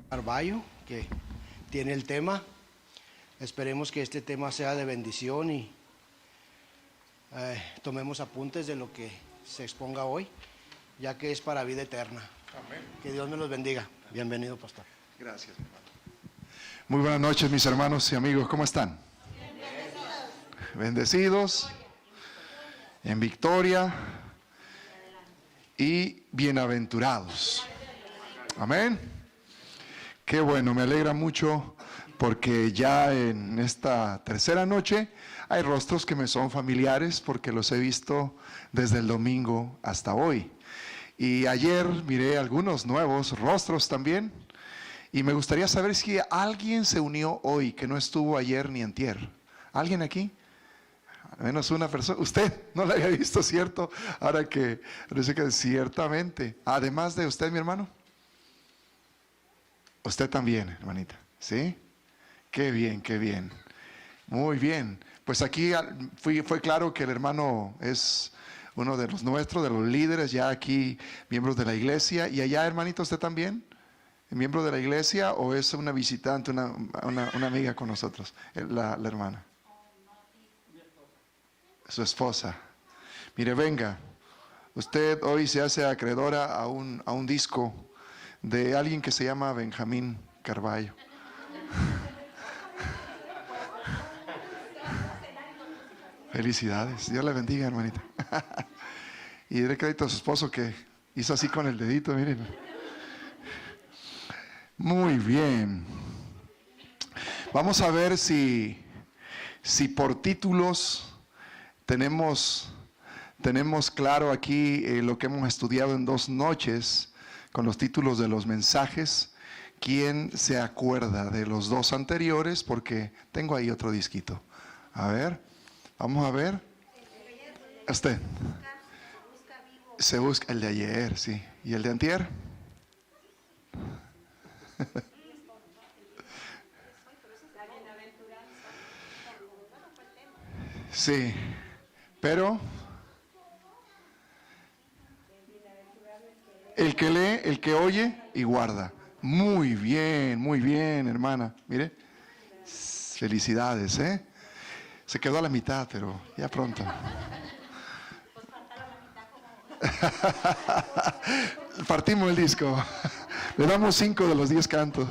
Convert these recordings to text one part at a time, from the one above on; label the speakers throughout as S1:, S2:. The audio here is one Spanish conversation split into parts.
S1: Carballo, que tiene el tema. Esperemos que este tema sea de bendición y tomemos apuntes de lo que se exponga hoy, ya que es para vida eterna. Amén. Que Dios me los bendiga. Bienvenido, pastor.
S2: Gracias, hermano. Muy buenas noches, mis hermanos y amigos. ¿Cómo están? Bendecidos, en victoria y bienaventurados. Amén. Qué bueno, me alegra mucho porque ya en esta tercera noche hay rostros que me son familiares porque los he visto desde el domingo hasta hoy. Y ayer miré algunos nuevos rostros también. Y me gustaría saber si alguien se unió hoy que no estuvo ayer ni antier. ¿Alguien aquí? Al menos una persona. Usted no la había visto, ¿cierto? Ahora que parece que ciertamente. Además de usted, mi hermano. Usted también, hermanita. ¿Sí? Qué bien, qué bien. Muy bien. Pues aquí fue claro que el hermano es uno de los nuestros, de los líderes, ya aquí, miembros de la iglesia. ¿Y allá, hermanito, usted también? ¿Miembro de la iglesia o es una visitante, una amiga con nosotros, la hermana? Su esposa. Mire, venga, usted hoy se hace acreedora a un disco de alguien que se llama Benjamín Carballo. Felicidades, Dios le bendiga, hermanita. Y dé crédito a su esposo que hizo así con el dedito, miren. Muy bien. Vamos a ver si por títulos tenemos claro aquí lo que hemos estudiado en 2 noches con los títulos de los mensajes. ¿Quién se acuerda de los 2 anteriores? Porque tengo ahí otro disquito. A ver, vamos a ver. Usted. Se busca el de ayer, sí. ¿Y el de antier? Sí, pero el que lee, el que oye y guarda. Muy bien, hermana. Mire, felicidades, ¿eh? Se quedó a la mitad, pero ya pronto. Partimos el disco. Le damos 5 de los 10 cantos.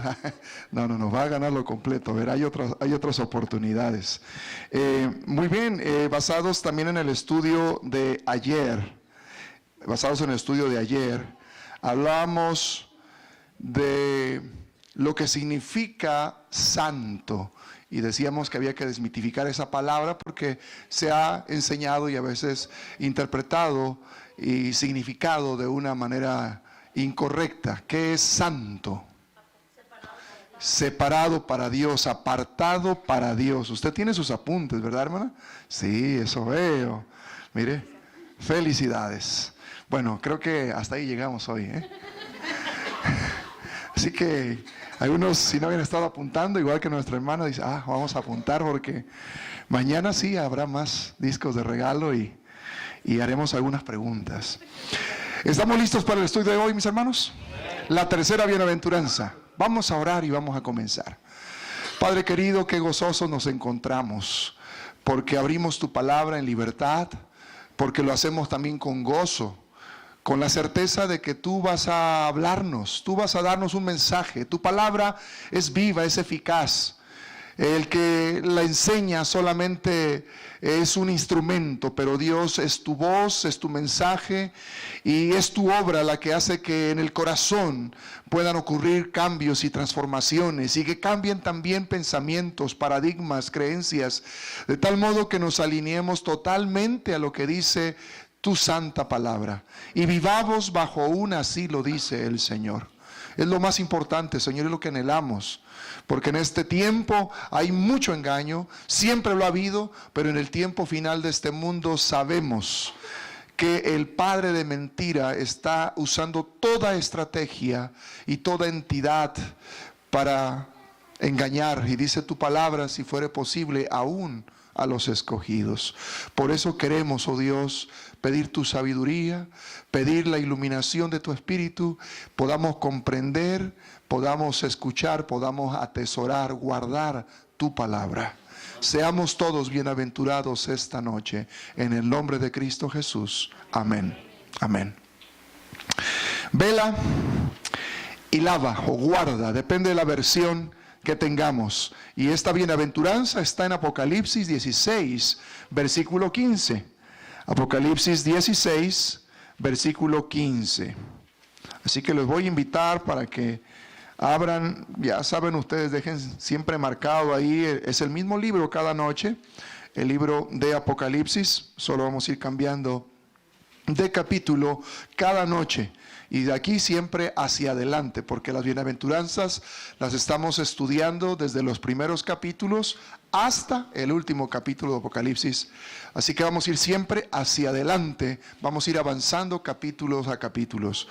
S2: No, va a ganarlo completo. A ver, hay otras oportunidades. Muy bien, basados también en el estudio de ayer. Hablamos de lo que significa santo. Y decíamos que había que desmitificar esa palabra porque se ha enseñado y a veces interpretado y significado de una manera incorrecta. ¿Qué es santo? Separado para Dios, apartado para Dios. Usted tiene sus apuntes, ¿verdad, hermana? Sí, eso veo. Mire, felicidades. Bueno, creo que hasta ahí llegamos hoy, ¿eh? Así que algunos, si no habían estado apuntando, igual que nuestra hermana, dice, vamos a apuntar porque mañana sí habrá más discos de regalo y haremos algunas preguntas. ¿Estamos listos para el estudio de hoy, mis hermanos? La tercera bienaventuranza. Vamos a orar y vamos a comenzar. Padre querido, qué gozosos nos encontramos, porque abrimos tu palabra en libertad, porque lo hacemos también con gozo, con la certeza de que tú vas a hablarnos, tú vas a darnos un mensaje. Tu palabra es viva, es eficaz. El que la enseña solamente es un instrumento, pero Dios es tu voz, es tu mensaje y es tu obra la que hace que en el corazón puedan ocurrir cambios y transformaciones y que cambien también pensamientos, paradigmas, creencias, de tal modo que nos alineemos totalmente a lo que dice tu santa palabra y vivamos bajo así lo dice el Señor. Es lo más importante, Señor, es lo que anhelamos. Porque en este tiempo hay mucho engaño, siempre lo ha habido, pero en el tiempo final de este mundo sabemos que el padre de mentira está usando toda estrategia y toda entidad para engañar. Y dice tu palabra, si fuere posible, aún a los escogidos. Por eso queremos, oh Dios, pedir tu sabiduría, pedir la iluminación de tu Espíritu, podamos comprender, podamos escuchar, podamos atesorar, guardar tu palabra. Seamos todos bienaventurados esta noche, en el nombre de Cristo Jesús. Amén. Amén. Vela y lava o guarda, depende de la versión que tengamos. Y esta bienaventuranza está en Apocalipsis 16, versículo 15. Apocalipsis 16, versículo 15. Así que les voy a invitar para que abran, ya saben ustedes, dejen siempre marcado ahí, es el mismo libro cada noche, el libro de Apocalipsis, solo vamos a ir cambiando de capítulo cada noche. Y de aquí siempre hacia adelante, porque las bienaventuranzas las estamos estudiando desde los primeros capítulos hasta el último capítulo de Apocalipsis. Así que vamos a ir siempre hacia adelante, vamos a ir avanzando capítulos a capítulos.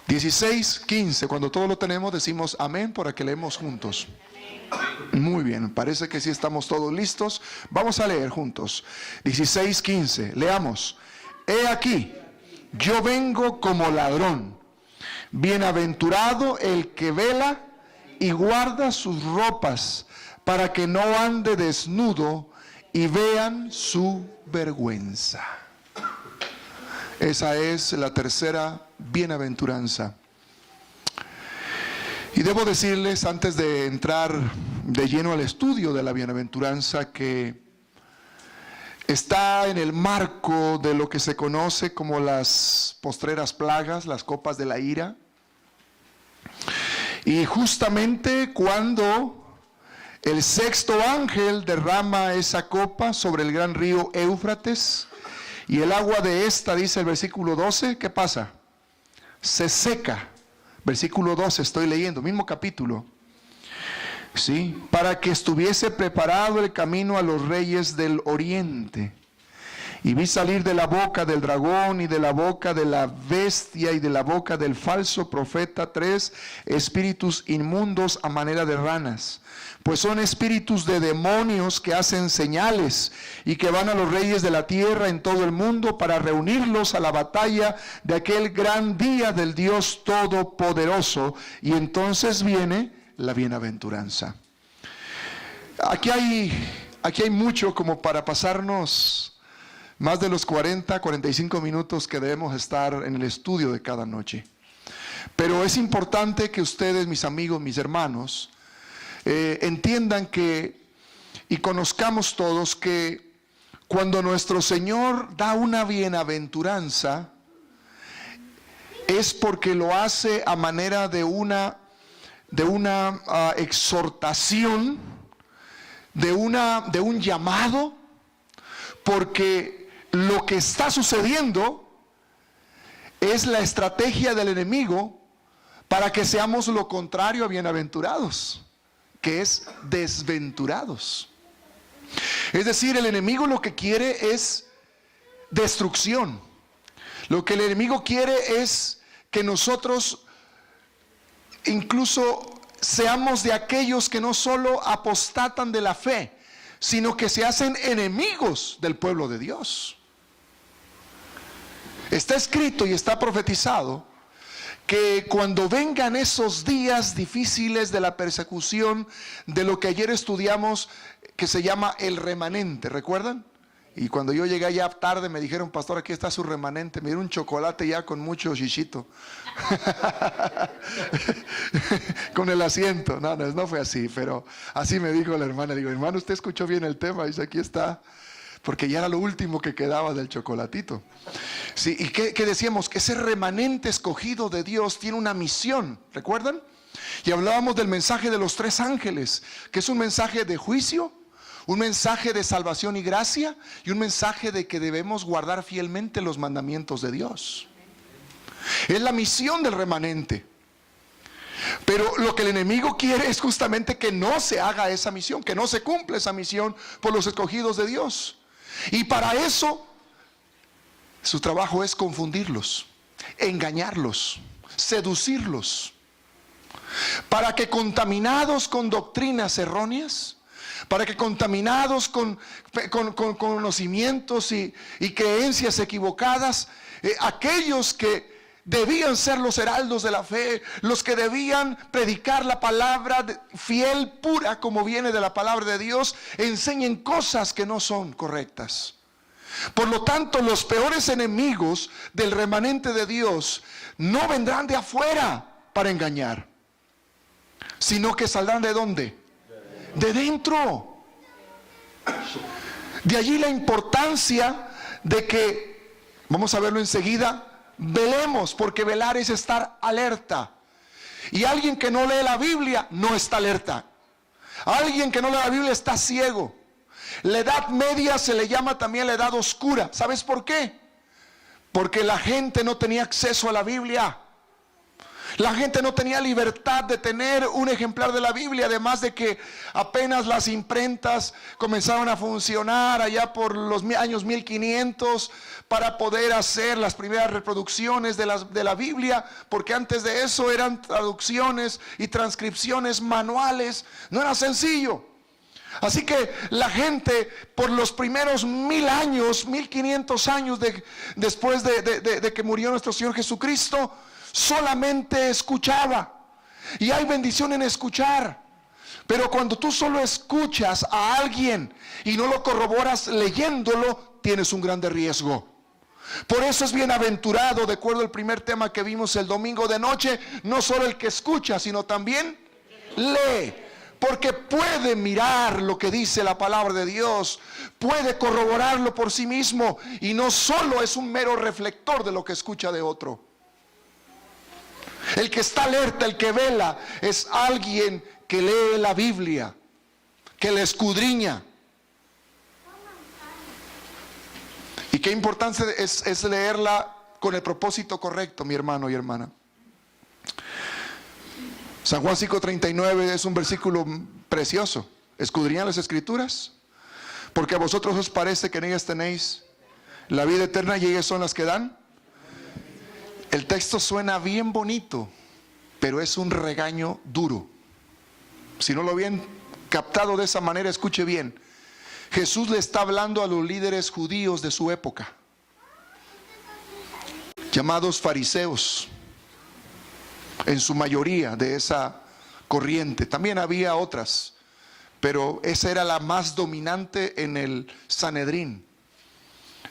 S2: 16, 15, cuando todo lo tenemos decimos amén para que leemos juntos. Muy bien, parece que sí estamos todos listos. Vamos a leer juntos. 16, 15, leamos. He aquí, yo vengo como ladrón. Bienaventurado el que vela y guarda sus ropas, para que no ande desnudo y vean su vergüenza. Esa es la tercera bienaventuranza. Y debo decirles, antes de entrar de lleno al estudio de la bienaventuranza, que está en el marco de lo que se conoce como las postreras plagas, las copas de la ira. Y justamente cuando el sexto ángel derrama esa copa sobre el gran río Éufrates, y el agua de esta, dice el versículo 12, ¿qué pasa? Se seca. Versículo 12, estoy leyendo, mismo capítulo. ¿Sí? Para que estuviese preparado el camino a los reyes del oriente. Y vi salir de la boca del dragón y de la boca de la bestia y de la boca del falso profeta 3 espíritus inmundos a manera de ranas. Pues son espíritus de demonios que hacen señales y que van a los reyes de la tierra en todo el mundo para reunirlos a la batalla de aquel gran día del Dios Todopoderoso. Y entonces viene la bienaventuranza. Aquí hay mucho como para pasarnos más de los 45 minutos que debemos estar en el estudio de cada noche. Pero es importante que ustedes, mis amigos, mis hermanos, entiendan que y conozcamos todos que cuando nuestro Señor da una bienaventuranza es porque lo hace a manera de una exhortación, de un llamado, porque lo que está sucediendo es la estrategia del enemigo para que seamos lo contrario a bienaventurados, que es desventurados. Es decir, el enemigo lo que quiere es destrucción. Lo que el enemigo quiere es que nosotros incluso seamos de aquellos que no solo apostatan de la fe, sino que se hacen enemigos del pueblo de Dios. Está escrito y está profetizado que cuando vengan esos días difíciles de la persecución, de lo que ayer estudiamos, que se llama el remanente, ¿recuerdan? Y cuando yo llegué allá tarde me dijeron, pastor, aquí está su remanente. Me dieron un chocolate ya con mucho chichito. Con el asiento. No fue así, pero así me dijo la hermana. Digo, hermano, ¿usted escuchó bien el tema? Dice, aquí está. Porque ya era lo último que quedaba del chocolatito. Sí, ¿y qué decíamos? Que ese remanente escogido de Dios tiene una misión, ¿recuerdan? Y hablábamos del mensaje de los 3 ángeles, que es un mensaje de juicio, un mensaje de salvación y gracia, y un mensaje de que debemos guardar fielmente los mandamientos de Dios. Es la misión del remanente. Pero lo que el enemigo quiere es justamente que no se haga esa misión, que no se cumpla esa misión por los escogidos de Dios. Y para eso, su trabajo es confundirlos, engañarlos, seducirlos, para que contaminados con doctrinas erróneas, para que contaminados con conocimientos y creencias equivocadas, aquellos que debían ser los heraldos de la fe, los que debían predicar la palabra fiel, pura, como viene de la palabra de Dios, enseñen cosas que no son correctas. Por lo tanto, los peores enemigos del remanente de Dios no vendrán de afuera para engañar, sino que saldrán ¿de dónde? De dentro. De allí la importancia de que, vamos a verlo enseguida, velemos, porque velar es estar alerta. Y alguien que no lee la Biblia no está alerta. Alguien que no lee la Biblia está ciego. La edad media se le llama también la edad oscura. ¿Sabes por qué? Porque la gente no tenía acceso a la Biblia. La gente no tenía libertad de tener un ejemplar de la Biblia, además de que apenas las imprentas comenzaron a funcionar allá por los años 1500 para poder hacer las primeras reproducciones de la Biblia, porque antes de eso eran traducciones y transcripciones manuales. No era sencillo. Así que la gente por los primeros 1000 años, 1500 años después de que murió nuestro Señor Jesucristo, solamente escuchaba. Y hay bendición en escuchar. Pero cuando tú solo escuchas a alguien y no lo corroboras leyéndolo, tienes un grande riesgo. Por eso es bienaventurado, de acuerdo al primer tema que vimos el domingo de noche, no solo el que escucha, sino también lee. Porque puede mirar lo que dice la palabra de Dios, puede corroborarlo por sí mismo, y no solo es un mero reflector de lo que escucha de otro. El que está alerta, el que vela, es alguien que lee la Biblia, que la escudriña. Y qué importante es leerla con el propósito correcto, mi hermano y hermana. San Juan 5:39 es un versículo precioso. Escudriñad las Escrituras, porque a vosotros os parece que en ellas tenéis la vida eterna, y ellas son las que dan. El texto suena bien bonito, pero es un regaño duro. Si no lo habían captado de esa manera, escuche bien. Jesús le está hablando a los líderes judíos de su época, llamados fariseos, en su mayoría de esa corriente. También había otras, pero esa era la más dominante en el Sanedrín,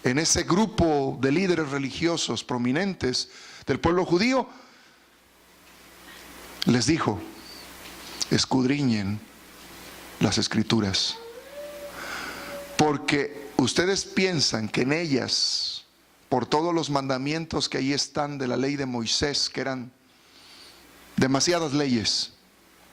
S2: en ese grupo de líderes religiosos prominentes del pueblo judío. Les dijo: escudriñen las Escrituras, porque ustedes piensan que en ellas, por todos los mandamientos que ahí están de la ley de Moisés, que eran demasiadas leyes,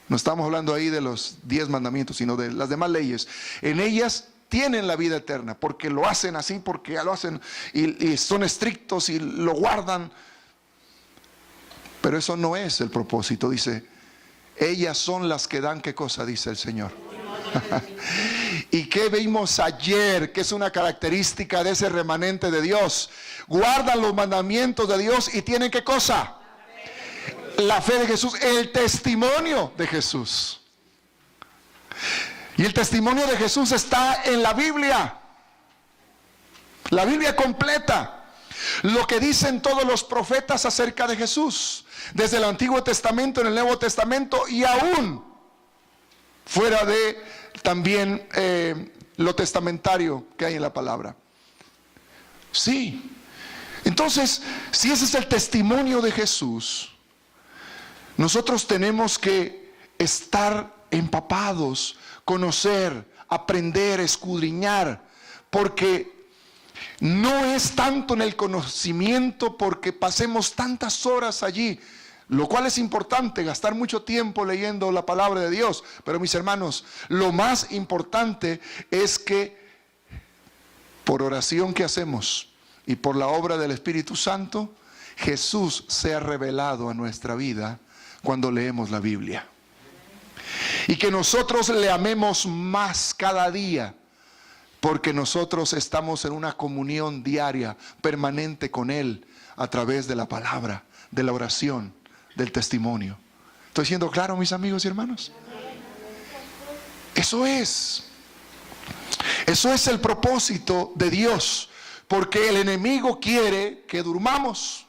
S2: no estamos hablando ahí de los 10 mandamientos, sino de las demás leyes, en ellas tienen la vida eterna, porque lo hacen así, porque lo hacen y son estrictos y lo guardan. Pero eso no es el propósito. Dice: ellas son las que dan, ¿qué cosa? Dice el Señor. ¿Y qué vimos ayer? Que es una característica de ese remanente de Dios. Guardan los mandamientos de Dios y tienen ¿qué cosa? La fe de Jesús, el testimonio de Jesús. Y el testimonio de Jesús está en la Biblia. La Biblia completa. Lo que dicen todos los profetas acerca de Jesús, desde el Antiguo Testamento, en el Nuevo Testamento, y aún fuera de también lo testamentario que hay en la palabra. Sí. Entonces, si ese es el testimonio de Jesús, nosotros tenemos que estar empapados, conocer, aprender, escudriñar, porque no es tanto en el conocimiento porque pasemos tantas horas allí, lo cual es importante, gastar mucho tiempo leyendo la palabra de Dios. Pero mis hermanos, lo más importante es que por oración que hacemos y por la obra del Espíritu Santo, Jesús sea revelado a nuestra vida cuando leemos la Biblia. Y que nosotros le amemos más cada día, porque nosotros estamos en una comunión diaria, permanente con Él, a través de la palabra, de la oración, del testimonio. ¿Estoy siendo claro, mis amigos y hermanos? Eso es el propósito de Dios, porque el enemigo quiere que durmamos.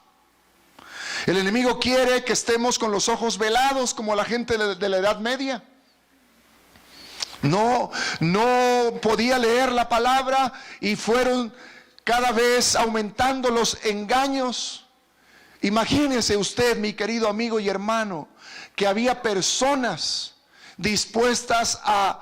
S2: El enemigo quiere que estemos con los ojos velados como la gente de la Edad Media. No podía leer la palabra y fueron cada vez aumentando los engaños. Imagínese usted, mi querido amigo y hermano, que había personas dispuestas a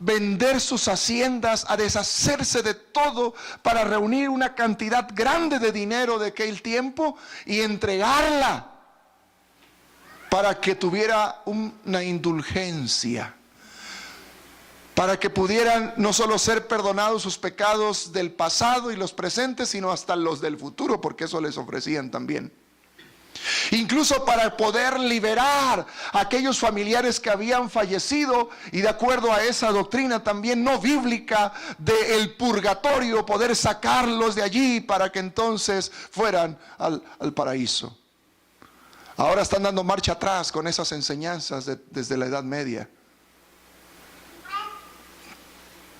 S2: vender sus haciendas, a deshacerse de todo para reunir una cantidad grande de dinero de aquel tiempo y entregarla para que tuviera una indulgencia, para que pudieran no solo ser perdonados sus pecados del pasado y los presentes, sino hasta los del futuro, porque eso les ofrecían también. Incluso para poder liberar a aquellos familiares que habían fallecido, y de acuerdo a esa doctrina también no bíblica del purgatorio, poder sacarlos de allí para que entonces fueran al paraíso. Ahora están dando marcha atrás con esas enseñanzas desde la Edad Media.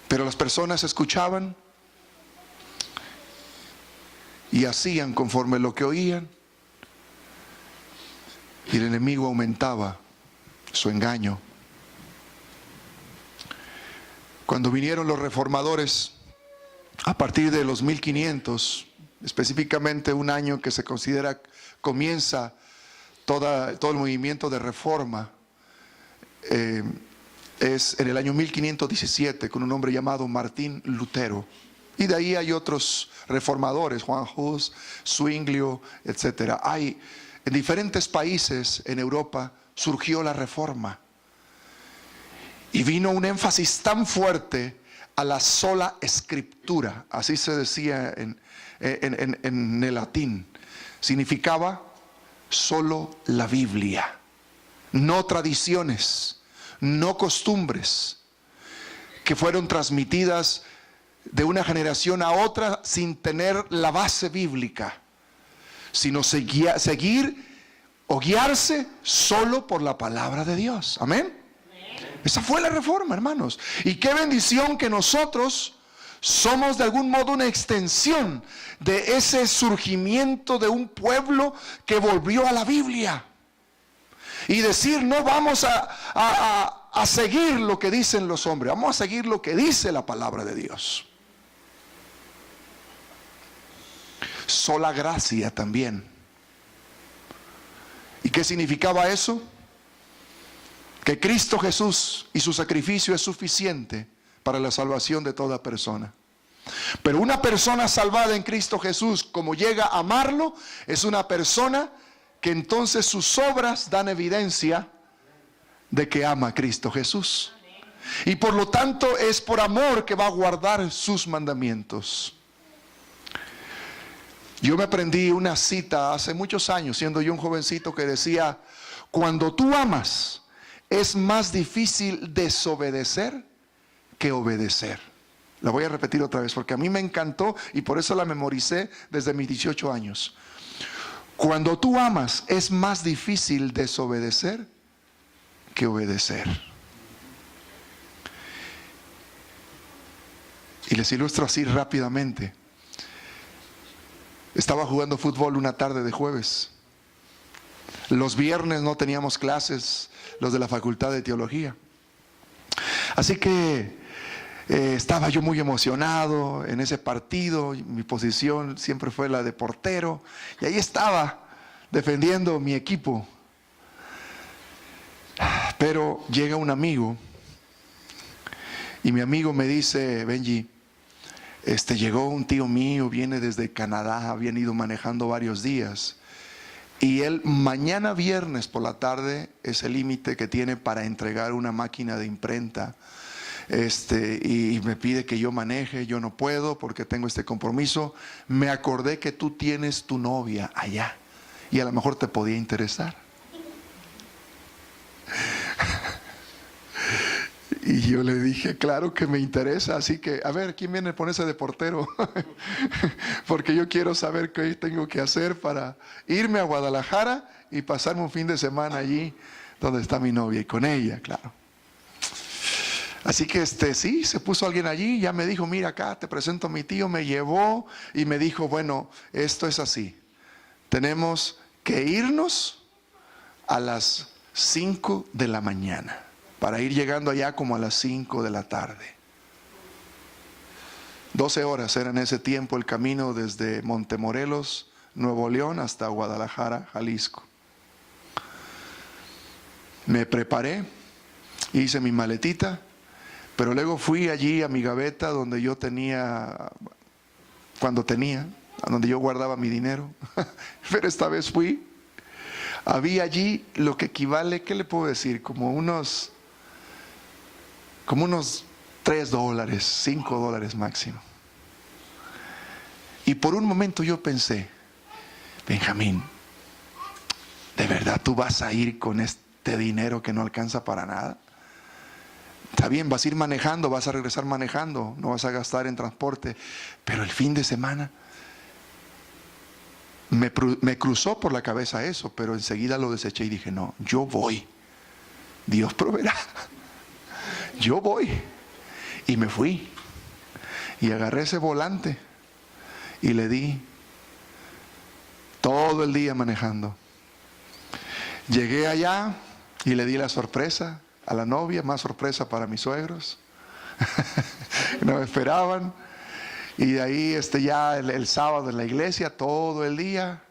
S2: Pero las personas escuchaban y hacían conforme lo que oían. Y el enemigo aumentaba su engaño. Cuando vinieron los reformadores, a partir de los 1500, específicamente un año que se considera comienza todo el movimiento de reforma, es en el año 1517 con un hombre llamado Martín Lutero. Y de ahí hay otros reformadores, Juan Hus, Zwinglio, etc. En diferentes países en Europa surgió la reforma. Y vino un énfasis tan fuerte a la sola escritura, así se decía en el latín. Significaba solo la Biblia, no tradiciones, no costumbres que fueron transmitidas de una generación a otra sin tener la base bíblica, sino seguir o guiarse solo por la palabra de Dios. Amén. Esa fue la reforma, hermanos. Y qué bendición que nosotros somos de algún modo una extensión de ese surgimiento de un pueblo que volvió a la Biblia. Y decir, no vamos a seguir lo que dicen los hombres, vamos a seguir lo que dice la palabra de Dios. Sola gracia también. ¿Y qué significaba eso? Que Cristo Jesús y su sacrificio es suficiente para la salvación de toda persona. Pero una persona salvada en Cristo Jesús, como llega a amarlo, es una persona que entonces sus obras dan evidencia de que ama a Cristo Jesús. Y por lo tanto es por amor que va a guardar sus mandamientos. Yo me aprendí una cita hace muchos años, siendo yo un jovencito, que decía: cuando tú amas, es más difícil desobedecer que obedecer. La voy a repetir otra vez porque a mí me encantó y por eso la memoricé desde mis 18 años. Cuando tú amas, es más difícil desobedecer que obedecer. Y les ilustro así rápidamente. Estaba jugando fútbol una tarde de jueves. Los viernes no teníamos clases, los de la Facultad de Teología. Así que estaba yo muy emocionado en ese partido. Mi posición siempre fue la de portero. Y ahí estaba defendiendo mi equipo. Pero llega un amigo y mi amigo me dice: Benji, llegó un tío mío, viene desde Canadá, habían ido manejando varios días. Y él mañana viernes por la tarde es el límite que tiene para entregar una máquina de imprenta. Y me pide que yo maneje, yo no puedo porque tengo este compromiso. Me acordé que tú tienes tu novia allá y a lo mejor te podía interesar. Y yo le dije, claro que me interesa, así que, a ver, ¿quién viene a ponerse de portero? Porque yo quiero saber qué tengo que hacer para irme a Guadalajara y pasarme un fin de semana allí donde está mi novia y con ella, claro. Así que sí, se puso alguien allí, ya me dijo, mira acá, te presento a mi tío, me llevó y me dijo, bueno, esto es así. Tenemos que irnos a las 5 de la mañana, para ir llegando allá como a las 5 de la tarde. 12 horas era en ese tiempo el camino desde Montemorelos, Nuevo León, hasta Guadalajara, Jalisco. Me preparé, hice mi maletita, pero luego fui allí a mi gaveta donde yo tenía, donde yo guardaba mi dinero. Pero esta vez fui, había allí lo que equivale, ¿qué le puedo decir? Como unos $3, $5 máximo. Y por un momento yo pensé, Benjamín, ¿de verdad tú vas a ir con este dinero que no alcanza para nada? Está bien, vas a ir manejando, vas a regresar manejando, no vas a gastar en transporte, pero el fin de semana me cruzó por la cabeza eso, pero enseguida lo deseché y dije, no, yo voy, Dios proveerá, yo voy. Y me fui y agarré ese volante y le di todo el día manejando. Llegué allá y le di la sorpresa a la novia, más sorpresa para mis suegros. No me esperaban. Y de ahí ya el sábado en la iglesia, todo el día.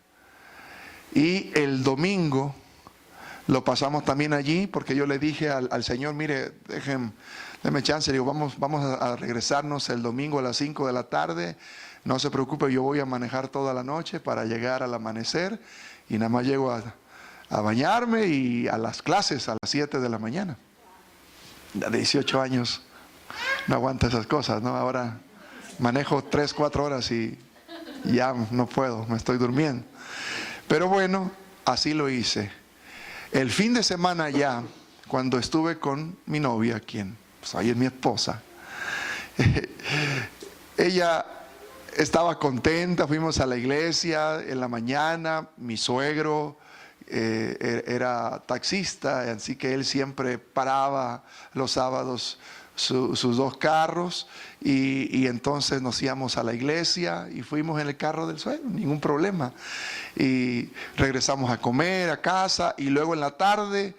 S2: Y el domingo lo pasamos también allí, porque yo le dije al Señor, mire, déme chance, le digo, vamos a regresarnos el domingo a las 5 de la tarde. No se preocupe, yo voy a manejar toda la noche para llegar al amanecer. Y nada más llego a bañarme y a las clases a las 7 de la mañana. De 18 años no aguanta esas cosas, ¿no? Ahora manejo 3, 4 horas y ya no puedo, me estoy durmiendo. Pero bueno, así lo hice. El fin de semana ya, cuando estuve con mi novia, quien pues, ahí es mi esposa, ella estaba contenta, fuimos a la iglesia en la mañana, mi suegro era taxista, así que él siempre paraba los sábados sus 2 carros y entonces nos íbamos a la iglesia y fuimos en el carro del suegro, ningún problema. Y regresamos a comer a casa y luego en la tarde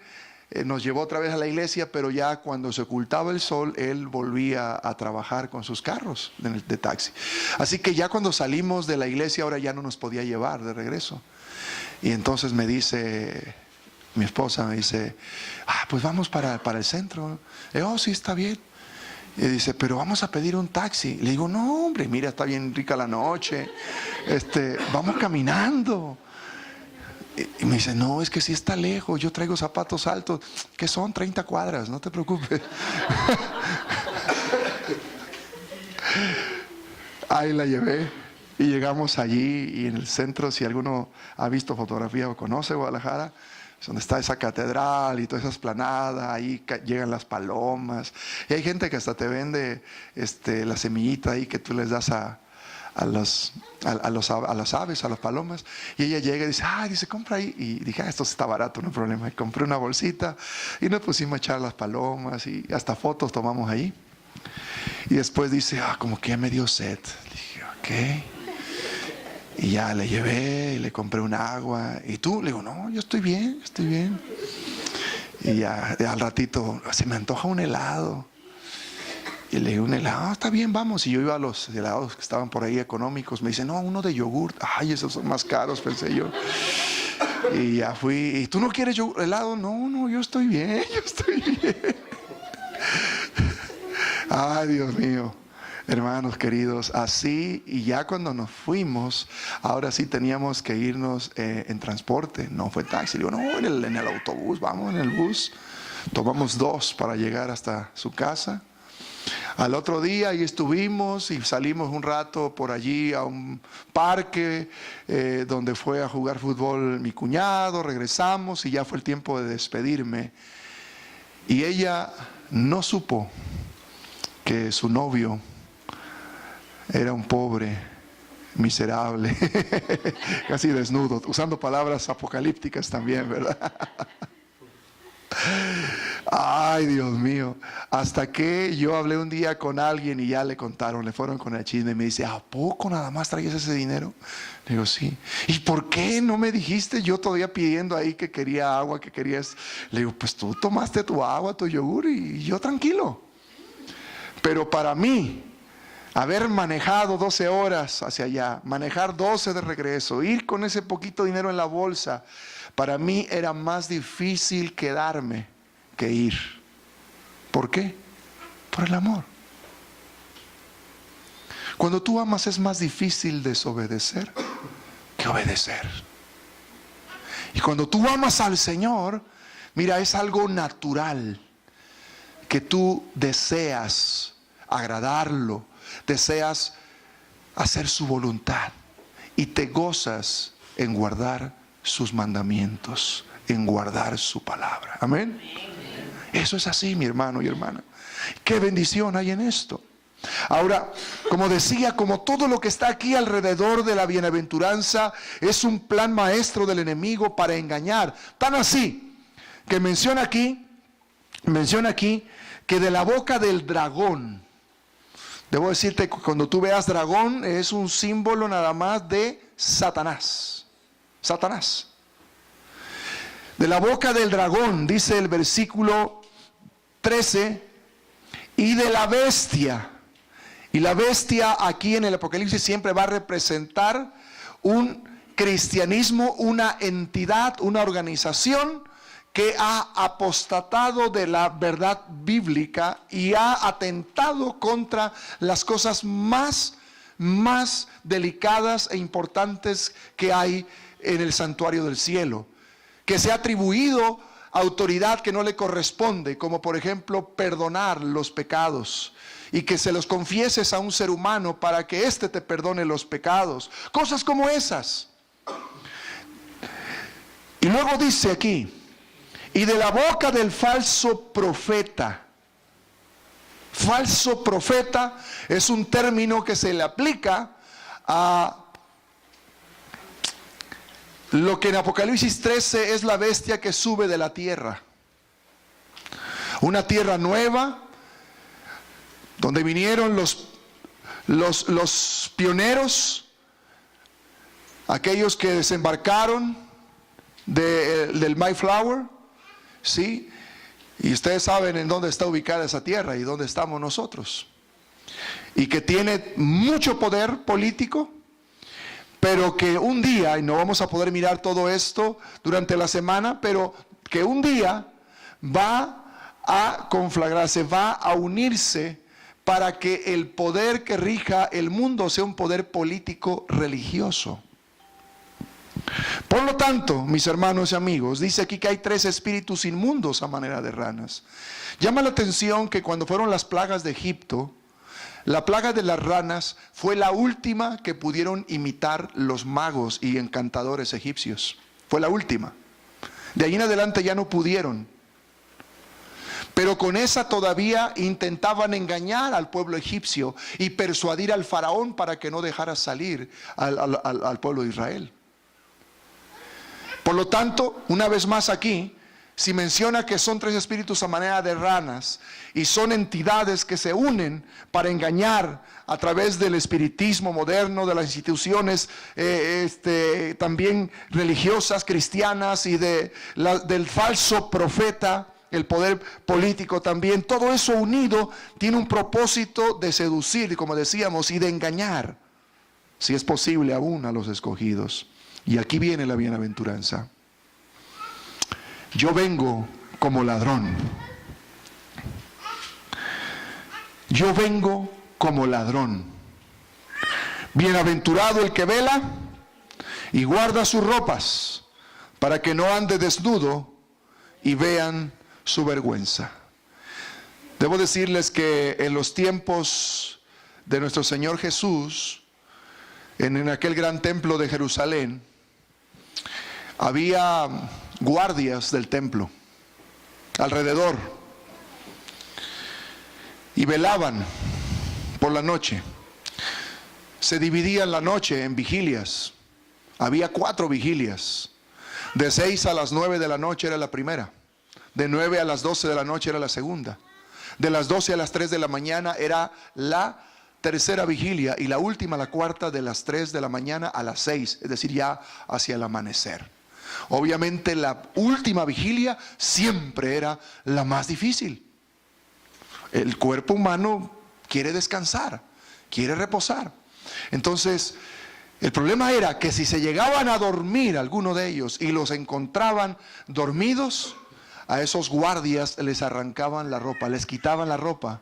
S2: nos llevó otra vez a la iglesia, pero ya cuando se ocultaba el sol, él volvía a trabajar con sus carros de taxi. Así que ya cuando salimos de la iglesia, ahora ya no nos podía llevar de regreso. Y entonces me dice, mi esposa me dice, pues vamos para el centro. Le digo, sí, está bien. Y dice, pero vamos a pedir un taxi. Le digo, no, hombre, mira, está bien rica la noche. Vamos caminando. Y me dice, no, es que sí está lejos, yo traigo zapatos altos, que son 30 cuadras, no te preocupes. Ahí la llevé y llegamos allí y en el centro, si alguno ha visto fotografía o conoce Guadalajara, es donde está esa catedral y toda esa esplanada, ahí llegan las palomas. Y hay gente que hasta te vende la semillita ahí que tú les das a las aves, a las palomas. Y ella llega y dice, dice, compra ahí. Y dije, esto está barato, no hay problema. Y compré una bolsita y nos pusimos a echar las palomas y hasta fotos tomamos ahí. Y después dice, como que ya me dio sed. Dije, ok. Y ya le llevé y le compré un agua. ¿Y tú? Le digo, no, yo estoy bien, estoy bien. Y ya al ratito, se me antoja un helado. Y le digo, un helado, está bien, vamos. Y yo iba a los helados que estaban por ahí económicos. Me dice, no, uno de yogurt. Ay, esos son más caros, pensé yo. Y ya fui. ¿Y tú no quieres helado? No, yo estoy bien, yo estoy bien. Ay, Dios mío. Hermanos queridos, así, y ya cuando nos fuimos, ahora sí teníamos que irnos en transporte. No fue taxi. Le digo, no, en el autobús, vamos en el bus. Tomamos 2 para llegar hasta su casa. Al otro día ahí estuvimos y salimos un rato por allí a un parque donde fue a jugar fútbol mi cuñado, regresamos y ya fue el tiempo de despedirme. Y ella no supo que su novio era un pobre, miserable, casi desnudo, usando palabras apocalípticas también, ¿verdad? Ay, Dios mío. Hasta que yo hablé un día con alguien y ya le contaron, le fueron con el chisme y me dice, ¿a poco nada más traías ese dinero? Le digo, sí. ¿Y por qué no me dijiste? Yo todavía pidiendo ahí que quería agua, que querías. Le digo, pues tú tomaste tu agua, tu yogur y yo tranquilo. Pero para mí, haber manejado 12 horas hacia allá, manejar 12 de regreso, ir con ese poquito dinero en la bolsa, para mí era más difícil quedarme que ir. ¿Por qué? Por el amor. Cuando tú amas es más difícil desobedecer que obedecer. Y cuando tú amas al Señor, mira, es algo natural que tú deseas agradarlo, deseas hacer su voluntad y te gozas en guardar sus mandamientos, en guardar su palabra. Amén. Eso es así, mi hermano y hermana. Qué bendición hay en esto. Ahora, como decía, como todo lo que está aquí alrededor de la bienaventuranza es un plan maestro del enemigo para engañar. Tan así que menciona aquí que de la boca del dragón. Debo decirte que cuando tú veas dragón es un símbolo nada más de Satanás. Satanás. De la boca del dragón, dice el versículo 13, y de la bestia. Y la bestia aquí en el Apocalipsis siempre va a representar un cristianismo, una entidad, una organización que ha apostatado de la verdad bíblica y ha atentado contra las cosas más delicadas e importantes que hay en el santuario del cielo, que se ha atribuido autoridad que no le corresponde, como por ejemplo perdonar los pecados y que se los confieses a un ser humano para que éste te perdone los pecados, cosas como esas. Y luego dice aquí, y de la boca del falso profeta. Falso profeta es un término que se le aplica a lo que en Apocalipsis 13 es la bestia que sube de la tierra. Una tierra nueva, donde vinieron los pioneros, aquellos que desembarcaron del Mayflower, ¿sí? Y ustedes saben en dónde está ubicada esa tierra y dónde estamos nosotros. Y que tiene mucho poder político, pero que un día, y no vamos a poder mirar todo esto durante la semana, pero que un día va a conflagrarse, va a unirse para que el poder que rija el mundo sea un poder político religioso. Por lo tanto, mis hermanos y amigos, dice aquí que hay 3 espíritus inmundos a manera de ranas. Llama la atención que cuando fueron las plagas de Egipto, la plaga de las ranas fue la última que pudieron imitar los magos y encantadores egipcios. Fue la última. De ahí en adelante ya no pudieron. Pero con esa todavía intentaban engañar al pueblo egipcio y persuadir al faraón para que no dejara salir al pueblo de Israel. Por lo tanto, una vez más aquí, si menciona que son 3 espíritus a manera de ranas y son entidades que se unen para engañar a través del espiritismo moderno, de las instituciones también religiosas, cristianas y del falso profeta, el poder político también, todo eso unido tiene un propósito de seducir, como decíamos, y de engañar, si es posible aún a los escogidos. Y aquí viene la bienaventuranza. Yo vengo como ladrón. Yo vengo como ladrón. Bienaventurado el que vela y guarda sus ropas, para que no ande desnudo y vean su vergüenza. Debo decirles que en los tiempos de nuestro Señor Jesús, en aquel gran templo de Jerusalén, había guardias del templo alrededor y velaban por la noche. Se dividían la noche en vigilias. Había 4 vigilias. De 6 a las 9 de la noche era la primera. De 9 a las 12 de la noche era la segunda. De las 12 a las 3 de la mañana era la tercera vigilia. Y la última, la cuarta, de las 3 de la mañana a las 6. Es decir, ya hacia el amanecer. Obviamente la última vigilia siempre era la más difícil. El cuerpo humano quiere descansar, quiere reposar. Entonces, el problema era que si se llegaban a dormir alguno de ellos y los encontraban dormidos, a esos guardias les arrancaban la ropa, les quitaban la ropa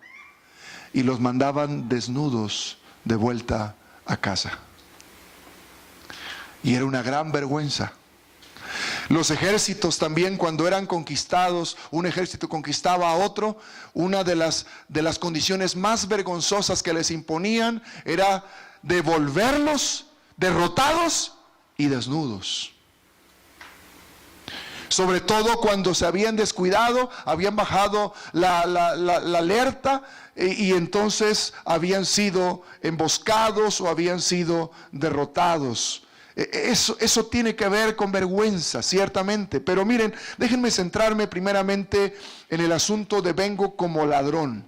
S2: y los mandaban desnudos de vuelta a casa. Y era una gran vergüenza. Los ejércitos también, cuando eran conquistados, un ejército conquistaba a otro, una de las condiciones más vergonzosas que les imponían era devolverlos derrotados y desnudos. Sobre todo cuando se habían descuidado, habían bajado la alerta y entonces habían sido emboscados o habían sido derrotados. Eso tiene que ver con vergüenza, ciertamente. Pero miren, déjenme centrarme primeramente en el asunto de vengo como ladrón.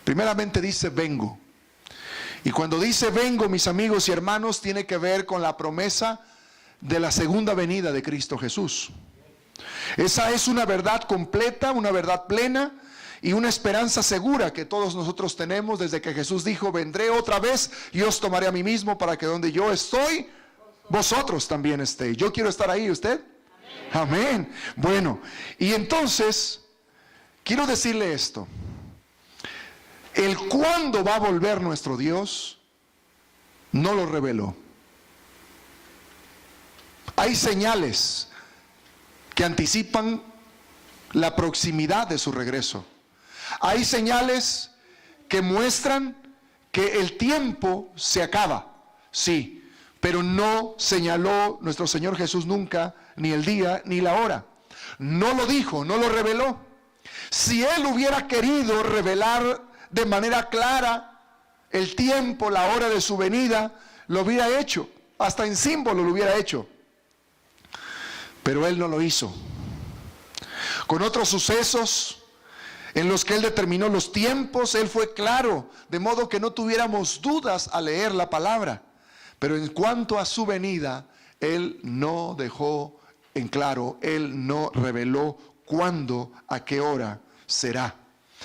S2: Primeramente dice vengo. Y cuando dice vengo, mis amigos y hermanos, tiene que ver con la promesa de la segunda venida de Cristo Jesús. Esa es una verdad completa, una verdad plena y una esperanza segura que todos nosotros tenemos desde que Jesús dijo: vendré otra vez y os tomaré a mí mismo para que donde yo estoy, vosotros también estéis. Yo quiero estar ahí, ¿usted? Amén. Bueno, y entonces quiero decirle esto. El cuándo va a volver nuestro Dios no lo reveló. Hay señales que anticipan la proximidad de su regreso. Hay señales que muestran que el tiempo se acaba, sí, pero no señaló nuestro Señor Jesús nunca ni el día ni la hora. No lo dijo, no lo reveló. Si Él hubiera querido revelar de manera clara el tiempo, la hora de su venida, lo hubiera hecho, hasta en símbolo lo hubiera hecho. Pero Él no lo hizo. Con otros sucesos en los que Él determinó los tiempos, Él fue claro, de modo que no tuviéramos dudas al leer la palabra. Pero en cuanto a su venida, Él no dejó en claro, Él no reveló cuándo, a qué hora será.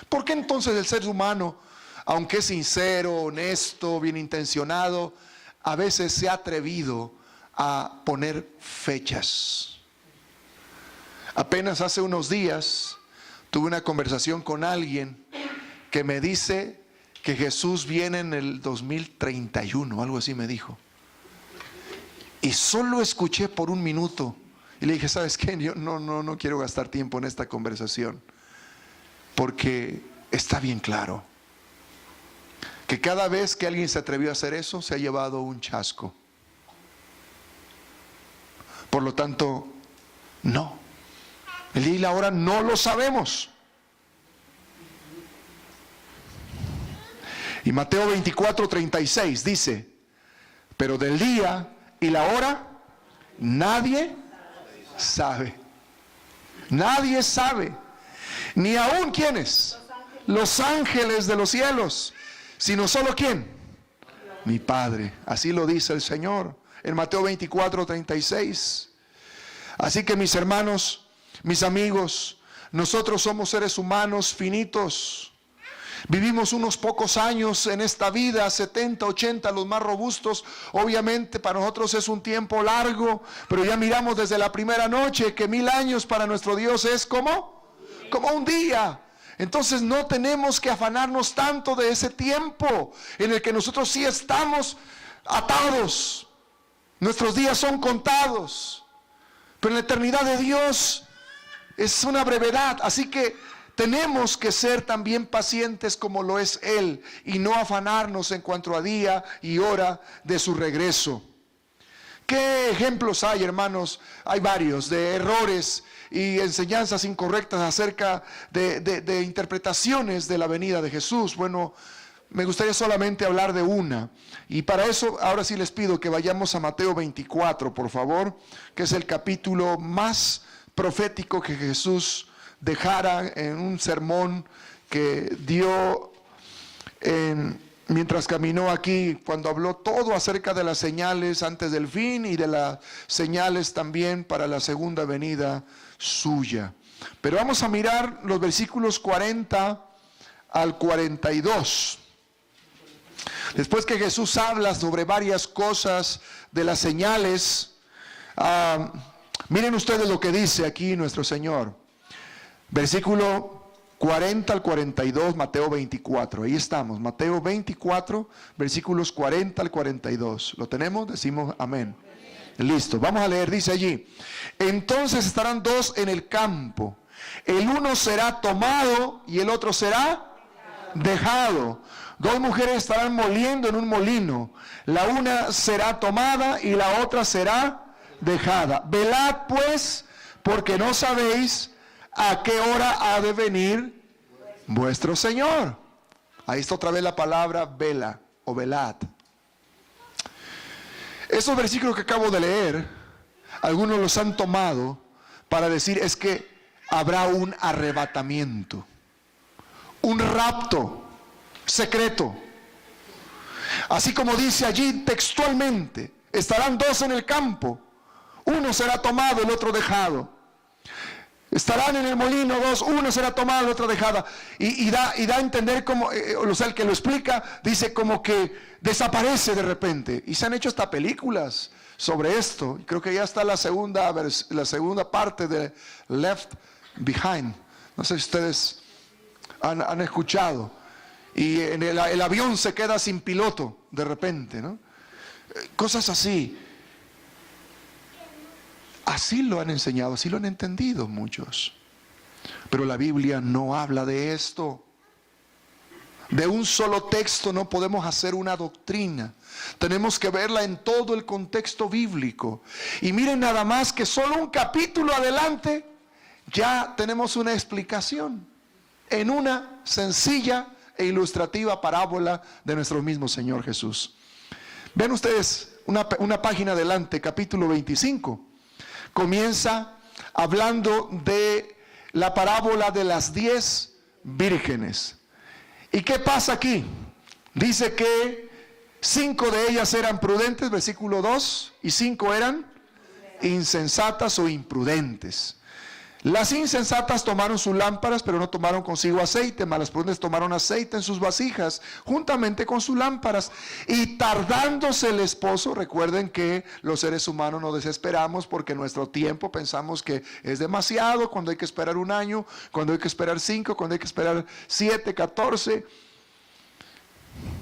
S2: ¿Por qué entonces el ser humano, aunque es sincero, honesto, bien intencionado, a veces se ha atrevido a poner fechas? Apenas hace unos días tuve una conversación con alguien que me dice que Jesús viene en el 2031, algo así me dijo. Y solo escuché por un minuto y le dije: ¿sabes qué? Yo no quiero gastar tiempo en esta conversación, porque está bien claro que cada vez que alguien se atrevió a hacer eso, se ha llevado un chasco. Por lo tanto, no. El día y la hora no lo sabemos. Y Mateo 24:36 dice: pero del día y la hora nadie sabe. Nadie sabe. Ni aún ¿quiénes? Los ángeles de los cielos. Sino solo ¿quién? Mi Padre. Así lo dice el Señor en Mateo 24:36. Así que, mis hermanos, mis amigos, nosotros somos seres humanos finitos. Vivimos unos pocos años en esta vida, 70, 80, los más robustos. Obviamente para nosotros es un tiempo largo, pero ya miramos desde la primera noche que 1000 años para nuestro Dios es como un día. Entonces no tenemos que afanarnos tanto de ese tiempo en el que nosotros sí estamos atados. Nuestros días son contados, pero en la eternidad de Dios es una brevedad. Así que tenemos que ser también pacientes como lo es Él y no afanarnos en cuanto a día y hora de su regreso. ¿Qué ejemplos hay, hermanos? Hay varios de errores y enseñanzas incorrectas acerca de interpretaciones de la venida de Jesús. Bueno, me gustaría solamente hablar de una. Y para eso, ahora sí les pido que vayamos a Mateo 24, por favor, que es el capítulo más profético que Jesús dejara en un sermón que dio mientras caminó aquí, cuando habló todo acerca de las señales antes del fin y de las señales también para la segunda venida suya. Pero vamos a mirar los versículos 40 al 42. Después que Jesús habla sobre varias cosas de las señales, miren ustedes lo que dice aquí nuestro Señor. Versículo 40 al 42, Mateo 24. Ahí estamos, Mateo 24, versículos 40 al 42. ¿Lo tenemos? Decimos amén. Listo, vamos a leer, dice allí: entonces estarán dos en el campo, el uno será tomado y el otro será dejado. Dos mujeres estarán moliendo en un molino, la una será tomada y la otra será dejada. Velad pues, porque no sabéis a qué hora ha de venir vuestro Señor. Ahí está otra vez la palabra vela o velad. Esos versículos que acabo de leer, algunos los han tomado para decir es que habrá un arrebatamiento, un rapto secreto. Así como dice allí textualmente, estarán dos en el campo, uno será tomado, el otro dejado. Estarán en el molino dos, uno será tomado, el otro dejada. Y da a entender como, o sea, el que lo explica, dice como que desaparece de repente. Y se han hecho hasta películas sobre esto. Creo que ya está la segunda parte de Left Behind. No sé si ustedes han escuchado. Y el avión se queda sin piloto de repente, ¿no? Cosas así. Así lo han enseñado, así lo han entendido muchos. Pero la Biblia no habla de esto. De un solo texto no podemos hacer una doctrina. Tenemos que verla en todo el contexto bíblico. Y miren nada más que solo un capítulo adelante ya tenemos una explicación en una sencilla e ilustrativa parábola de nuestro mismo Señor Jesús. Ven ustedes una página adelante, capítulo 25. Comienza hablando de la parábola de las 10 vírgenes. ¿Y qué pasa aquí? Dice que 5 de ellas eran prudentes, versículo 2, y 5 eran insensatas o imprudentes. Las insensatas tomaron sus lámparas, pero no tomaron consigo aceite, mas las prudentes tomaron aceite en sus vasijas, juntamente con sus lámparas. Y tardándose el esposo, recuerden que los seres humanos nos desesperamos porque nuestro tiempo pensamos que es demasiado, cuando hay que esperar 1 año, cuando hay que esperar 5, cuando hay que esperar 7, 14.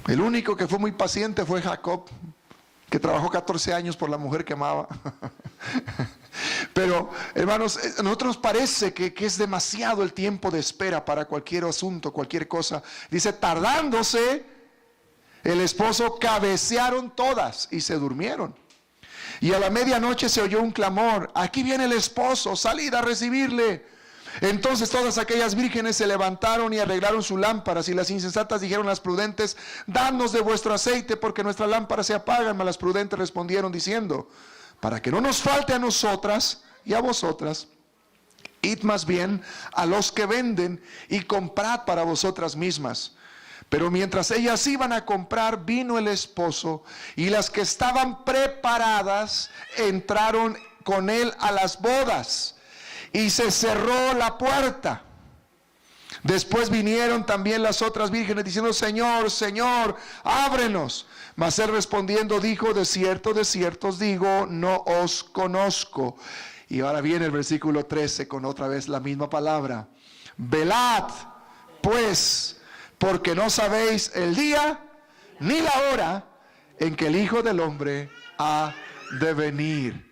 S2: El único que fue muy paciente fue Jacob, que trabajó 14 años por la mujer que amaba. Pero, hermanos, a nosotros nos parece que es demasiado el tiempo de espera para cualquier asunto, cualquier cosa. Dice, tardándose el esposo, cabecearon todas y se durmieron. Y a la medianoche se oyó un clamor: aquí viene el esposo, salid a recibirle. Entonces todas aquellas vírgenes se levantaron y arreglaron sus lámparas. Y las insensatas dijeron a las prudentes: danos de vuestro aceite, porque nuestras lámparas se apagan. Mas las prudentes respondieron diciendo: para que no nos falte a nosotras y a vosotras, id más bien a los que venden y comprad para vosotras mismas. Pero mientras ellas iban a comprar, vino el esposo, y las que estaban preparadas entraron con él a las bodas, y se cerró la puerta. Después vinieron también las otras vírgenes diciendo: Señor, Señor, ábrenos. Mas él respondiendo dijo: de cierto os digo, no os conozco. Y ahora viene el versículo 13 con otra vez la misma palabra: velad pues, porque no sabéis el día ni la hora en que el Hijo del Hombre ha de venir.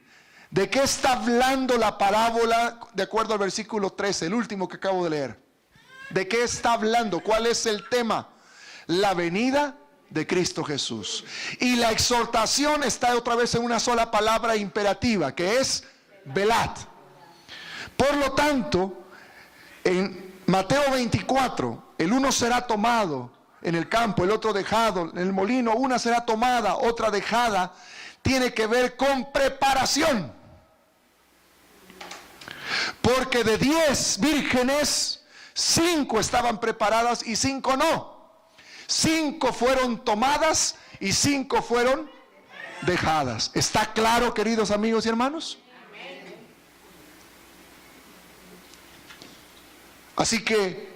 S2: ¿De qué está hablando la parábola de acuerdo al versículo 13, el último que acabo de leer? ¿De qué está hablando? ¿Cuál es el tema? La venida de Cristo Jesús. Y la exhortación está otra vez en una sola palabra imperativa, que es velad. Por lo tanto, en Mateo 24, el uno será tomado en el campo, el otro dejado en el molino, una será tomada, otra dejada, tiene que ver con preparación. Porque de 10 vírgenes, 5 estaban preparadas y 5 no. 5 fueron tomadas y 5 fueron dejadas. ¿Está claro, queridos amigos y hermanos? Así que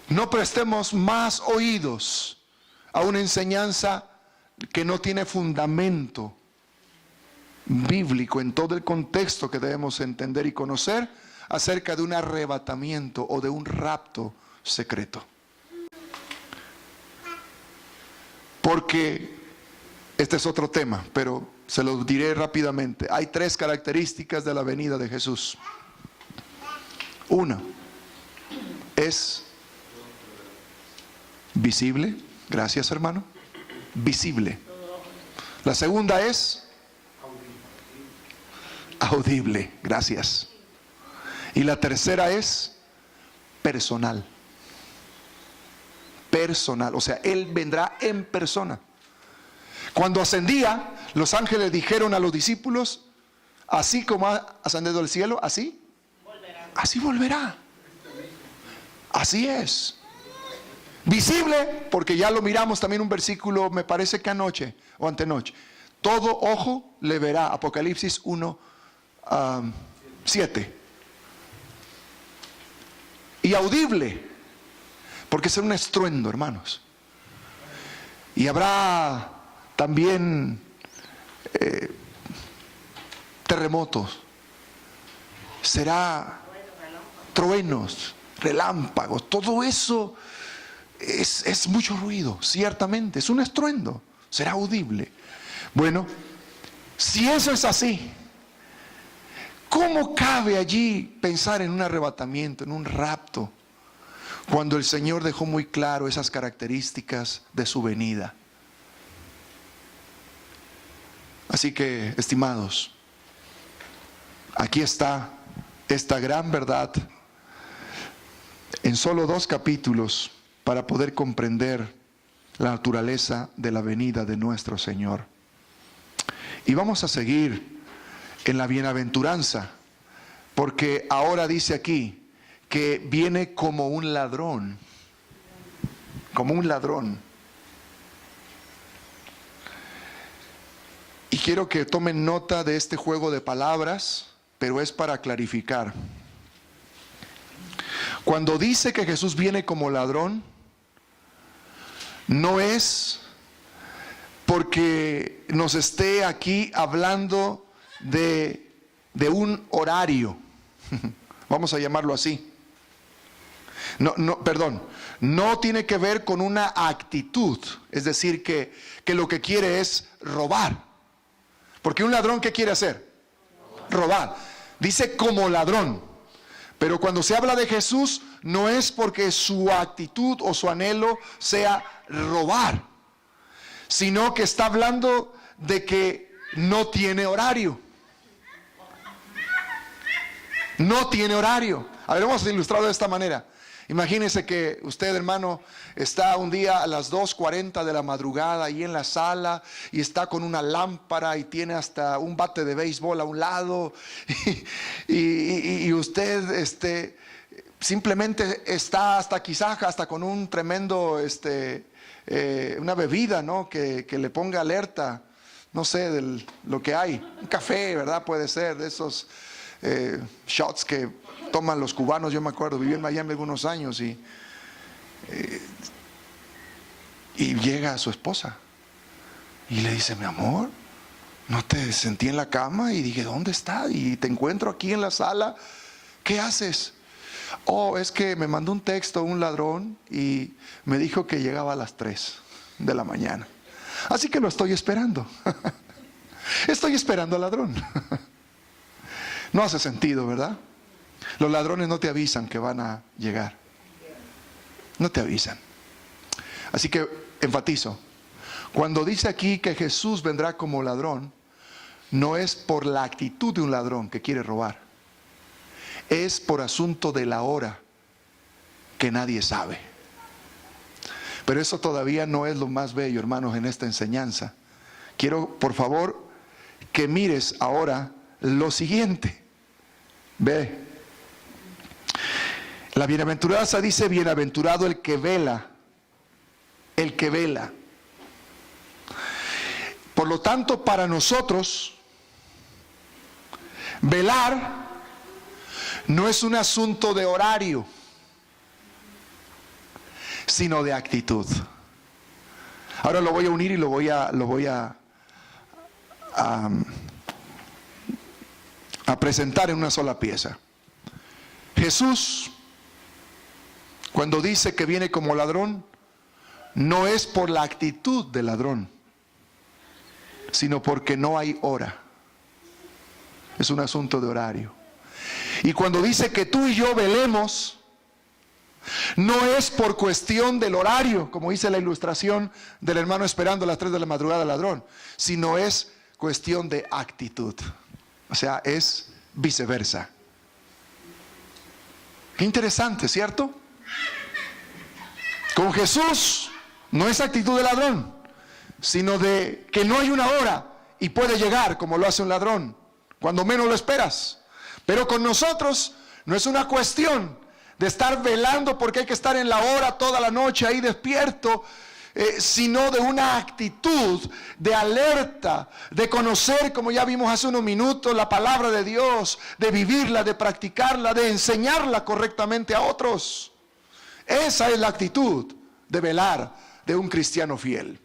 S2: no prestemos más oídos a una enseñanza que no tiene fundamento bíblico en todo el contexto que debemos entender y conocer acerca de un arrebatamiento o de un rapto secreto. Porque este es otro tema, pero se lo diré rápidamente. Hay 3 características de la venida de Jesús. Una es visible. Gracias, hermano. Visible. La segunda es audible. Gracias. Y la tercera es personal. Personal. O sea, Él vendrá en persona. Cuando ascendía, los ángeles dijeron a los discípulos: así como ha ascendido al cielo, así volverá. Así volverá. Así es. Visible, porque ya lo miramos también un versículo, me parece que anoche o antenoche. Todo ojo le verá. Apocalipsis 1, 7. Y audible, porque es un estruendo, hermanos. Y habrá también terremotos. Será truenos, relámpagos. Todo eso es mucho ruido, ciertamente. Es un estruendo. Será audible. Bueno, si eso es así, ¿cómo cabe allí pensar en un arrebatamiento, en un rapto, cuando el Señor dejó muy claro esas características de su venida? Así que, estimados, aquí está esta gran verdad en solo 2 capítulos para poder comprender la naturaleza de la venida de nuestro Señor. Y vamos a seguir en la bienaventuranza, porque ahora dice aquí que viene como un ladrón. Como un ladrón. Y quiero que tomen nota de este juego de palabras, pero es para clarificar. Cuando dice que Jesús viene como ladrón, no es porque nos esté aquí hablando de un horario, vamos a llamarlo así. No tiene que ver con una actitud, es decir, que lo que quiere es robar. Porque un ladrón, ¿qué quiere hacer? Robar. Dice como ladrón. Pero cuando se habla de Jesús, no es porque su actitud o su anhelo sea robar, sino que está hablando de que no tiene horario. No tiene horario. A ver, vamos a ilustrarlo de esta manera. Imagínese que usted, hermano, está un día a las 2:40 de la madrugada ahí en la sala y está con una lámpara y tiene hasta un bate de béisbol a un lado y usted simplemente está hasta con un tremendo una bebida, ¿no? que le ponga alerta, no sé, de lo que hay, un café, ¿verdad? Puede ser de esos shots que toman los cubanos. Yo me acuerdo, viví en Miami algunos años y llega su esposa y le dice: mi amor, no te sentí en la cama. Y dije: ¿dónde está? Y te encuentro aquí en la sala. ¿Qué haces? Oh, es que me mandó un texto un ladrón y me dijo que llegaba a las 3 de la mañana. Así que lo estoy esperando. Estoy esperando al ladrón. No hace sentido, ¿verdad? Los ladrones no te avisan que van a llegar. No te avisan. Así que enfatizo. Cuando dice aquí que Jesús vendrá como ladrón, no es por la actitud de un ladrón que quiere robar. Es por asunto de la hora que nadie sabe. Pero eso todavía no es lo más bello, hermanos, en esta enseñanza. Quiero, por favor, que mires ahora lo siguiente. Ve. La bienaventuranza dice: bienaventurado el que vela. El que vela. Por lo tanto, para nosotros, velar no es un asunto de horario, sino de actitud. Ahora lo voy a unir y lo voy a presentar en una sola pieza. Jesús, cuando dice que viene como ladrón, no es por la actitud del ladrón, sino porque no hay hora. Es un asunto de horario. Y cuando dice que tú y yo velemos, no es por cuestión del horario, como dice la ilustración del hermano esperando a las 3 de la madrugada al ladrón, sino es cuestión de actitud. O sea, es viceversa. Qué interesante, ¿cierto? Con Jesús no es actitud de ladrón, sino de que no hay una hora y puede llegar como lo hace un ladrón, cuando menos lo esperas. Pero con nosotros no es una cuestión de estar velando porque hay que estar en la hora toda la noche ahí despierto, sino de una actitud de alerta, de conocer, como ya vimos hace unos minutos, la palabra de Dios, de vivirla, de practicarla, de enseñarla correctamente a otros. Esa es la actitud de velar de un cristiano fiel.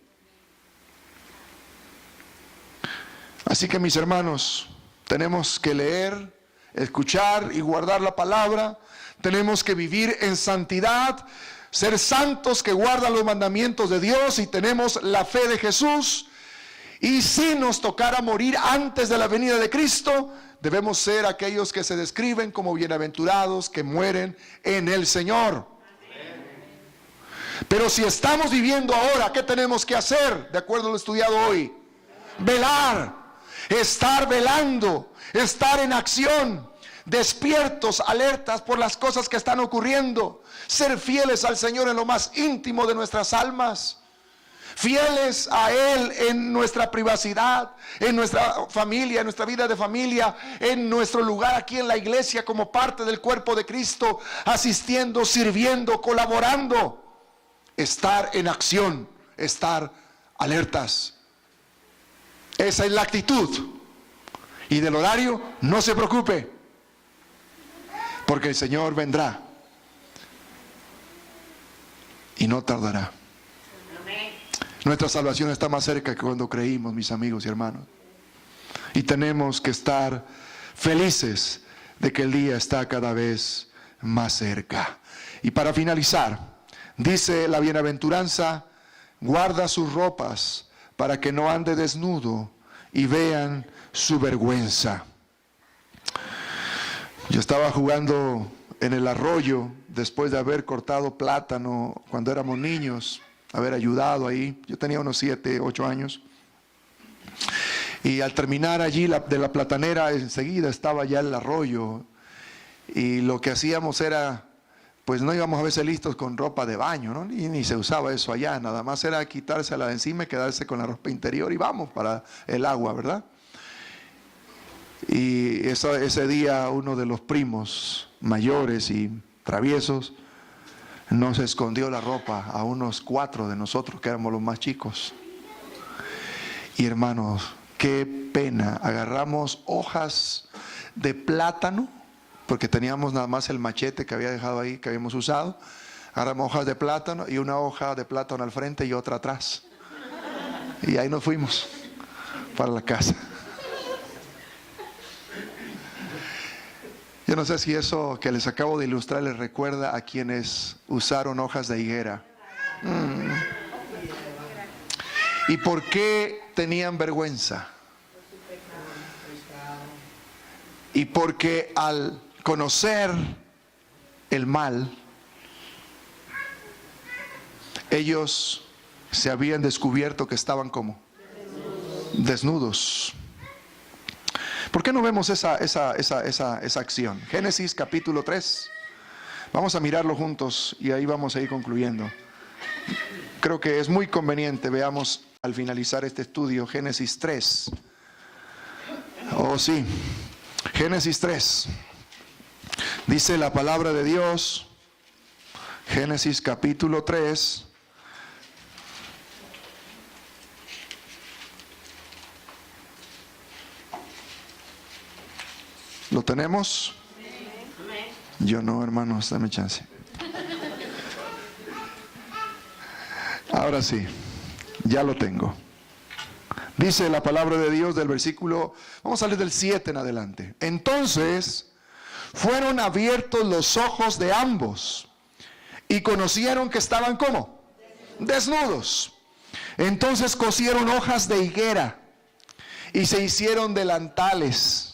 S2: Así que, mis hermanos, tenemos que leer, escuchar y guardar la palabra. Tenemos que vivir en santidad, ser santos que guardan los mandamientos de Dios, y tenemos la fe de Jesús. Y si nos tocara morir antes de la venida de Cristo, debemos ser aquellos que se describen como bienaventurados, que mueren en el Señor. Pero si estamos viviendo ahora, ¿qué tenemos que hacer? De acuerdo a lo estudiado hoy: velar, estar velando, estar en acción, despiertos, alertas por las cosas que están ocurriendo, ser fieles al Señor en lo más íntimo de nuestras almas, fieles a Él en nuestra privacidad, en nuestra familia, en nuestra vida de familia, en nuestro lugar aquí en la iglesia como parte del cuerpo de Cristo, asistiendo, sirviendo, colaborando. Estar en acción, estar alertas. Esa es la actitud. Y del horario, no se preocupe, porque el Señor vendrá y no tardará. Nuestra salvación está más cerca que cuando creímos, mis amigos y hermanos. Y tenemos que estar felices de que el día está cada vez más cerca. Y para finalizar, dice la bienaventuranza: guarda sus ropas para que no ande desnudo y vean su vergüenza. Yo estaba jugando en el arroyo después de haber cortado plátano cuando éramos niños, haber ayudado ahí. Yo tenía unos 7, 8 años. Y al terminar allí de la platanera, enseguida estaba ya el arroyo. Y lo que hacíamos era, pues no íbamos a veces listos con ropa de baño, ¿no? Y ni se usaba eso allá, nada más era quitársela de encima y quedarse con la ropa interior y vamos para el agua, ¿verdad? Y ese día uno de los primos mayores y traviesos nos escondió la ropa a unos 4 de nosotros que éramos los más chicos. Y hermanos, qué pena, agarramos hojas de plátano, porque teníamos nada más el machete que había dejado ahí, que habíamos usado. Agarramos hojas de plátano y una hoja de plátano al frente y otra atrás. Y ahí nos fuimos para la casa. Yo no sé si eso que les acabo de ilustrar les recuerda a quienes usaron hojas de higuera. ¿Y por qué tenían vergüenza? Y porque al conocer el mal, ellos se habían descubierto que estaban como desnudos. ¿Por qué no vemos esa acción? Génesis capítulo 3. Vamos a mirarlo juntos y ahí vamos a ir concluyendo. creo que es muy conveniente, veamos al finalizar este estudio Génesis 3. Oh sí, Génesis 3. Dice la palabra de Dios, Génesis capítulo 3. ¿Lo tenemos? Yo no, hermanos, dame chance. Ahora sí, ya lo tengo. Dice la palabra de Dios del versículo, vamos a leer del 7 en adelante. Entonces fueron abiertos los ojos de ambos y conocieron que estaban ¿cómo? Desnudos. Entonces cosieron hojas de higuera y se hicieron delantales.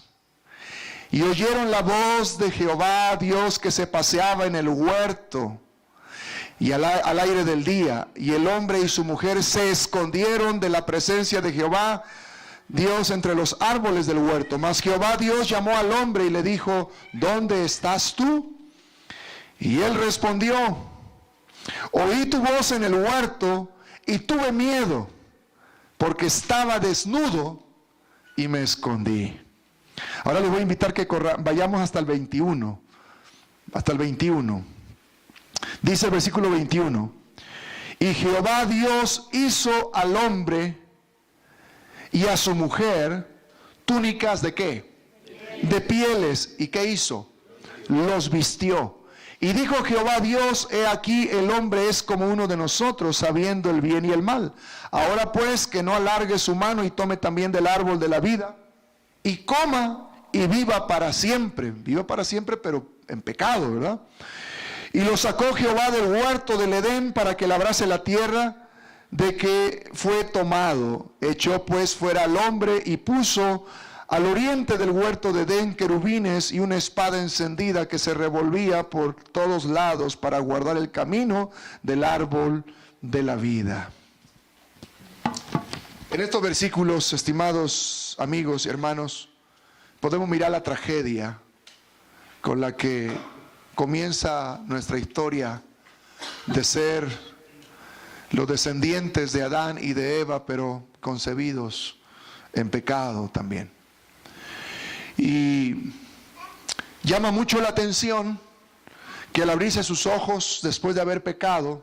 S2: Y oyeron la voz de Jehová Dios que se paseaba en el huerto y al aire del día. Y el hombre y su mujer se escondieron de la presencia de Jehová Dios entre los árboles del huerto. Mas Jehová Dios llamó al hombre y le dijo, ¿dónde estás tú? Y él respondió, oí tu voz en el huerto y tuve miedo, porque estaba desnudo y me escondí. Ahora les voy a invitar que vayamos hasta el 21. Hasta el 21. Dice el versículo 21. Y Jehová Dios hizo al hombre y a su mujer túnicas ¿de qué? De pieles. ¿Y qué hizo? Los vistió. Y dijo Jehová Dios, he aquí el hombre es como uno de nosotros, sabiendo el bien y el mal. Ahora pues que no alargue su mano y tome también del árbol de la vida y coma y viva para siempre. Viva para siempre, pero en pecado, ¿verdad? Y lo sacó Jehová del huerto del Edén para que labrase la tierra de que fue tomado. Echó pues fuera al hombre y puso al oriente del huerto de Edén querubines y una espada encendida que se revolvía por todos lados para guardar el camino del árbol de la vida. En estos versículos, estimados amigos y hermanos, podemos mirar la tragedia con la que comienza nuestra historia de ser los descendientes de Adán y de Eva, pero concebidos en pecado también. Y llama mucho la atención que al abrirse sus ojos después de haber pecado,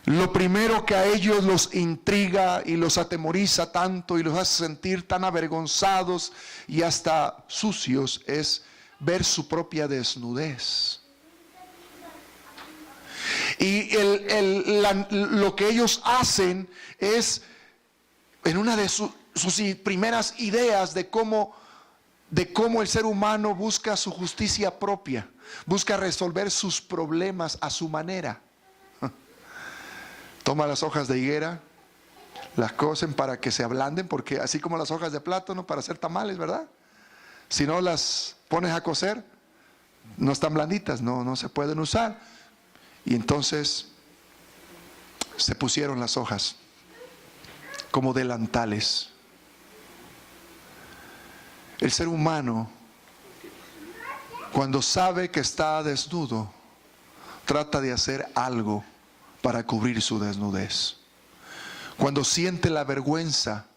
S2: lo primero que a ellos los intriga y los atemoriza tanto y los hace sentir tan avergonzados y hasta sucios es ver su propia desnudez. Y lo que ellos hacen es, en una de sus primeras ideas de cómo el ser humano busca su justicia propia, busca resolver sus problemas a su manera. Toma las hojas de higuera, las cosen para que se ablanden, porque así como las hojas de plátano para hacer tamales, ¿verdad? Si no las pones a cocer, no están blanditas, no se pueden usar. Y entonces se pusieron las hojas como delantales. El ser humano, cuando sabe que está desnudo, trata de hacer algo para cubrir su desnudez. Cuando siente la vergüenza,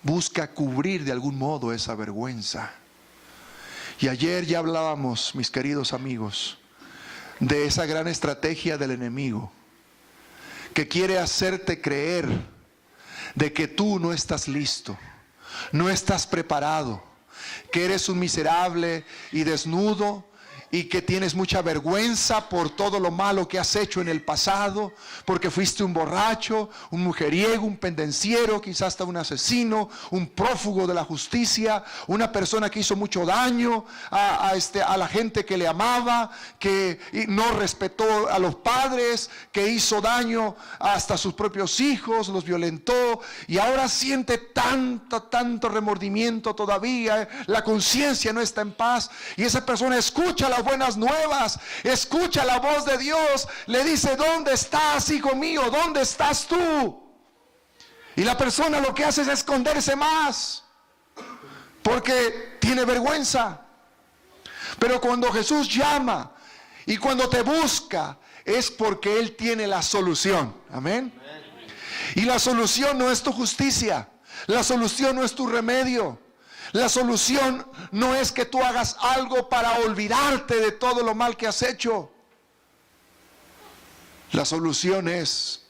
S2: busca cubrir de algún modo esa vergüenza. Y ayer ya hablábamos, mis queridos amigos, de esa gran estrategia del enemigo, que quiere hacerte creer de que tú no estás listo, no estás preparado, que eres un miserable y desnudo, y que tienes mucha vergüenza por todo lo malo que has hecho en el pasado, porque fuiste un borracho, un mujeriego, un pendenciero, quizás hasta un asesino, un prófugo de la justicia, una persona que hizo mucho daño a la gente que le amaba, que no respetó a los padres, que hizo daño hasta a sus propios hijos, los violentó, y ahora siente tanto remordimiento todavía, la conciencia no está en paz, y esa persona escucha las buenas nuevas, escucha la voz de Dios, le dice, ¿dónde estás, hijo mío? ¿Dónde estás tú? Y la persona lo que hace es esconderse más, porque tiene vergüenza. Pero cuando Jesús llama Y cuando te busca es porque Él tiene la solución. Amén. Y la solución no es tu justicia. La solución no es tu remedio. La solución no es que tú hagas algo para olvidarte de todo lo mal que has hecho. La solución es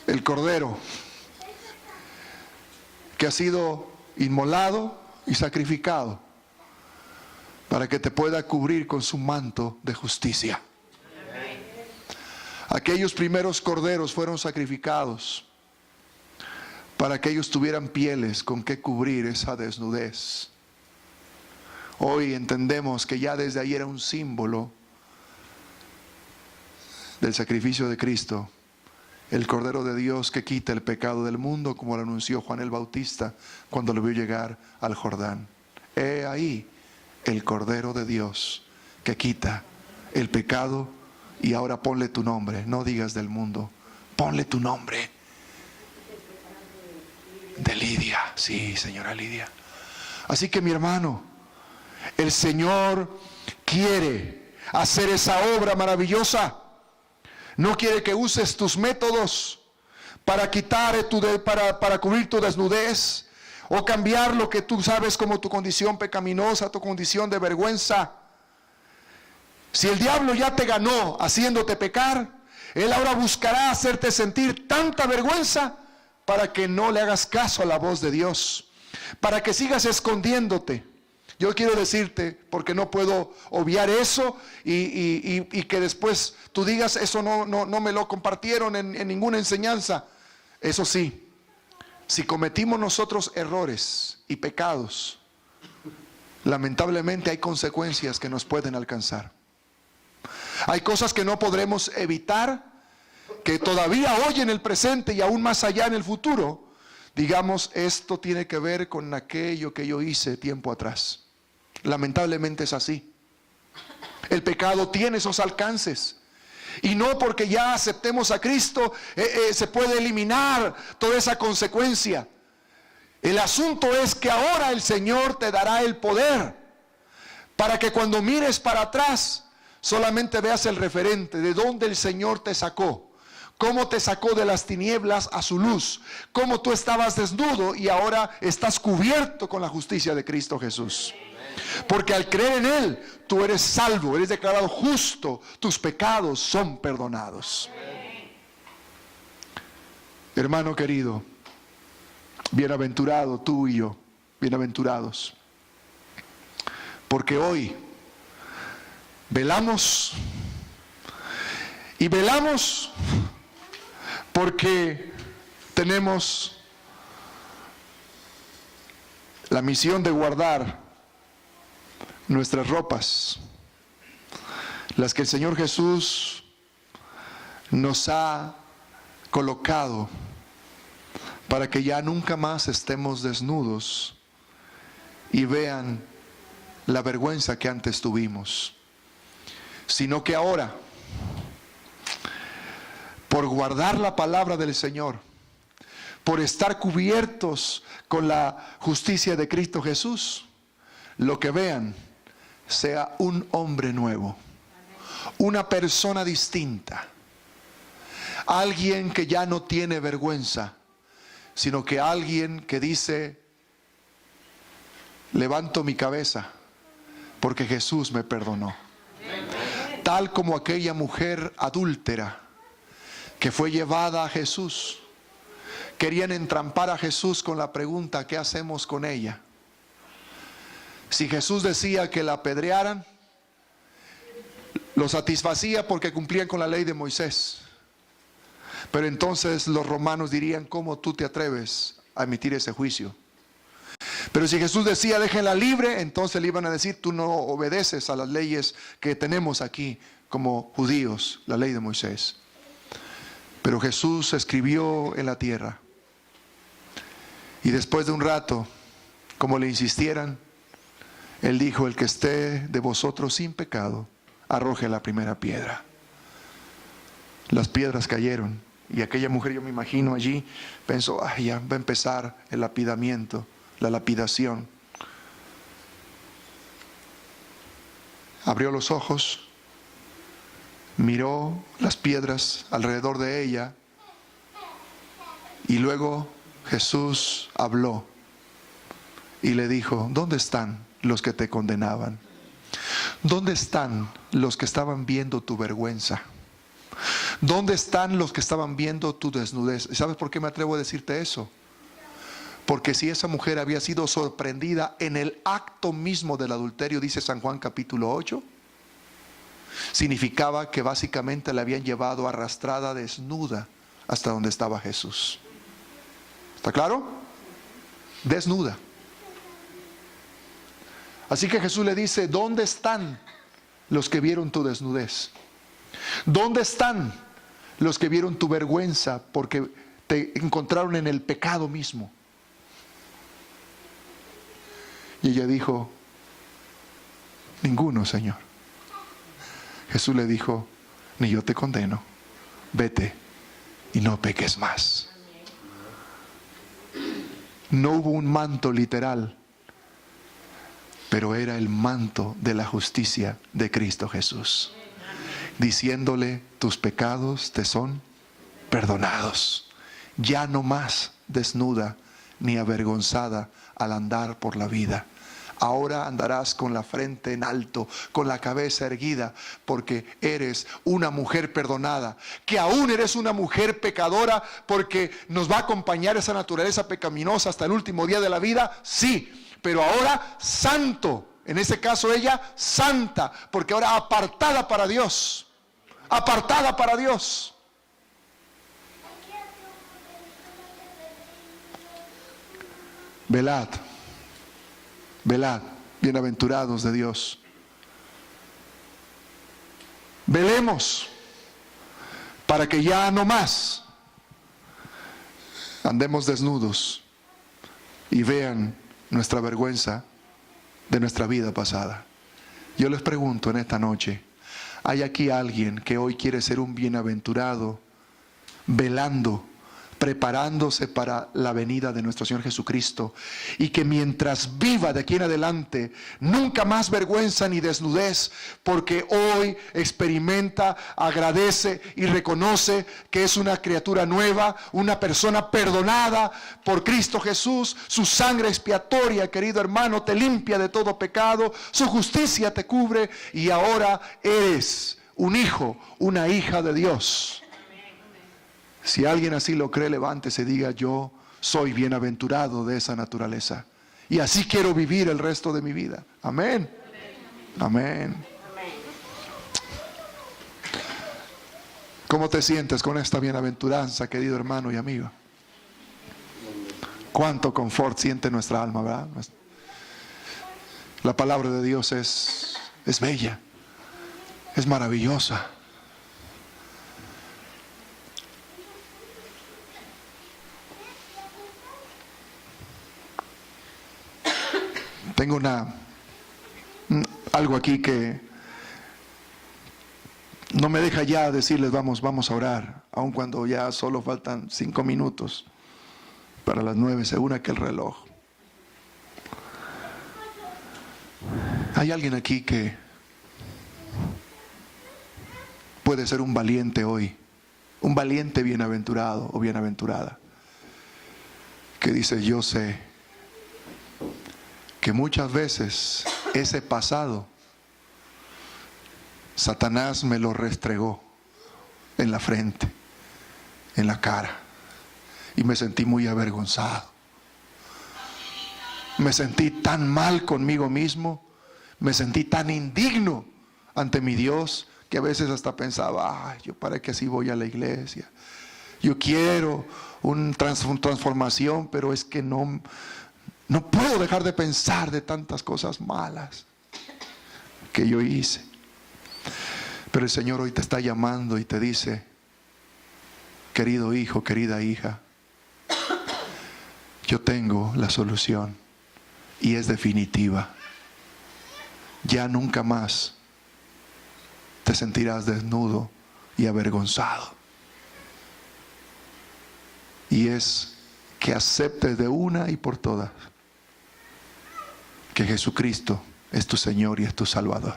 S2: el Cordero que ha sido inmolado y sacrificado para que te pueda cubrir con su manto de justicia. Aquellos primeros corderos fueron sacrificados para que ellos tuvieran pieles con que cubrir esa desnudez. Hoy entendemos que ya desde ahí era un símbolo del sacrificio de Cristo, el Cordero de Dios que quita el pecado del mundo, como lo anunció Juan el Bautista cuando lo vio llegar al Jordán. He ahí el Cordero de Dios que quita el pecado. Y ahora ponle tu nombre, no digas del mundo, ponle tu nombre. De Lidia, sí, señora Lidia. Así que mi hermano, el Señor quiere hacer esa obra maravillosa. No quiere que uses tus métodos para para cubrir tu desnudez o cambiar lo que tú sabes como tu condición pecaminosa, tu condición de vergüenza. Si el diablo ya te ganó haciéndote pecar, él ahora buscará hacerte sentir tanta vergüenza para que no le hagas caso a la voz de Dios, para que sigas escondiéndote. Yo quiero decirte, porque no puedo obviar eso y que después tú digas, eso no me lo compartieron en ninguna enseñanza. Eso sí, si cometimos nosotros errores y pecados, lamentablemente hay consecuencias que nos pueden alcanzar. Hay cosas que no podremos evitar, que todavía hoy en el presente y aún más allá en el futuro, digamos, esto tiene que ver con aquello que yo hice tiempo atrás. Lamentablemente es así. El pecado tiene esos alcances. Y no porque ya aceptemos a Cristo se puede eliminar toda esa consecuencia. El asunto es que ahora el Señor te dará el poder para que cuando mires para atrás solamente veas el referente de dónde el Señor te sacó, cómo te sacó de las tinieblas a su luz, cómo tú estabas desnudo y ahora estás cubierto con la justicia de Cristo Jesús. Porque al creer en Él, tú eres salvo, eres declarado justo, tus pecados son perdonados. Hermano querido, bienaventurado tú y yo, bienaventurados, porque hoy velamos y velamos porque tenemos la misión de guardar nuestras ropas, las que el Señor Jesús nos ha colocado para que ya nunca más estemos desnudos y vean la vergüenza que antes tuvimos, sino que ahora, por guardar la palabra del Señor, por estar cubiertos con la justicia de Cristo Jesús, lo que vean sea un hombre nuevo, una persona distinta, alguien que ya no tiene vergüenza, sino que alguien que dice: levanto mi cabeza porque Jesús me perdonó. Tal como aquella mujer adúltera que fue llevada a Jesús. Querían entrampar a Jesús con la pregunta: ¿qué hacemos con ella? Si Jesús decía que la apedrearan, lo satisfacía porque cumplían con la ley de Moisés. Pero entonces los romanos dirían: ¿cómo tú te atreves a emitir ese juicio? Pero si Jesús decía: déjenla libre, entonces le iban a decir: tú no obedeces a las leyes que tenemos aquí como judíos, la ley de Moisés. Pero Jesús escribió en la tierra. Y después de un rato, como le insistieran, Él dijo: el que esté de vosotros sin pecado, arroje la primera piedra. Las piedras cayeron. Y aquella mujer, yo me imagino allí, pensó: ay, ya va a empezar el lapidamiento, la lapidación. Abrió los ojos miró las piedras alrededor de ella y luego Jesús habló y le dijo: ¿dónde están los que te condenaban? ¿Dónde están los que estaban viendo tu vergüenza? ¿Dónde están los que estaban viendo tu desnudez? ¿Sabes por qué me atrevo a decirte eso? Porque si esa mujer había sido sorprendida en el acto mismo del adulterio, dice San Juan capítulo 8, significaba que básicamente la habían llevado arrastrada desnuda hasta donde estaba Jesús. ¿Está claro? Desnuda. Así que Jesús le dice: ¿dónde están los que vieron tu desnudez? ¿Dónde están los que vieron tu vergüenza porque te encontraron en el pecado mismo? Y ella dijo: ninguno, Señor. Jesús le dijo: ni yo te condeno, vete y no peques más. No hubo un manto literal, pero era el manto de la justicia de Cristo Jesús, diciéndole: tus pecados te son perdonados. Ya no más desnuda ni avergonzada al andar por la vida. Ahora andarás con la frente en alto, con la cabeza erguida, porque eres una mujer perdonada. Que aún eres una mujer pecadora, porque nos va a acompañar esa naturaleza pecaminosa hasta el último día de la vida, sí, pero ahora santo. En ese caso ella santa, porque ahora apartada para Dios. Apartada para Dios. Velad, velad, bienaventurados de Dios. Velemos para que ya no más andemos desnudos y vean nuestra vergüenza de nuestra vida pasada. Yo les pregunto en esta noche: ¿hay aquí alguien que hoy quiere ser un bienaventurado, velando, preparándose para la venida de nuestro Señor Jesucristo, y que mientras viva de aquí en adelante nunca más vergüenza ni desnudez, porque hoy experimenta, agradece y reconoce que es una criatura nueva, una persona perdonada por Cristo Jesús? Su sangre expiatoria, querido hermano, te limpia de todo pecado, su justicia te cubre, y ahora eres un hijo, una hija de Dios. Si alguien así lo cree, levántese y diga: yo soy bienaventurado de esa naturaleza, y así quiero vivir el resto de mi vida. Amén. Amén. ¿Cómo te sientes con esta bienaventuranza, querido hermano y amigo? Cuánto confort siente nuestra alma, ¿verdad? La palabra de Dios es bella, es maravillosa. Tengo algo aquí que no me deja ya decirles vamos a orar, aun cuando ya solo faltan 5 minutos para las 9, según aquel reloj. Hay alguien aquí que puede ser un valiente hoy, un valiente bienaventurado o bienaventurada, que dice: yo sé que muchas veces ese pasado Satanás me lo restregó en la frente, en la cara, y me sentí muy avergonzado. Me sentí tan mal conmigo mismo, me sentí tan indigno ante mi Dios, que a veces hasta pensaba: ay, yo para qué así voy a la iglesia, yo quiero una transformación, pero es que no puedo dejar de pensar de tantas cosas malas que yo hice. Pero el Señor hoy te está llamando y te dice: querido hijo, querida hija, yo tengo la solución, y es definitiva. Ya nunca más te sentirás desnudo y avergonzado. Y es que aceptes de una y por todas que Jesucristo es tu Señor y es tu Salvador.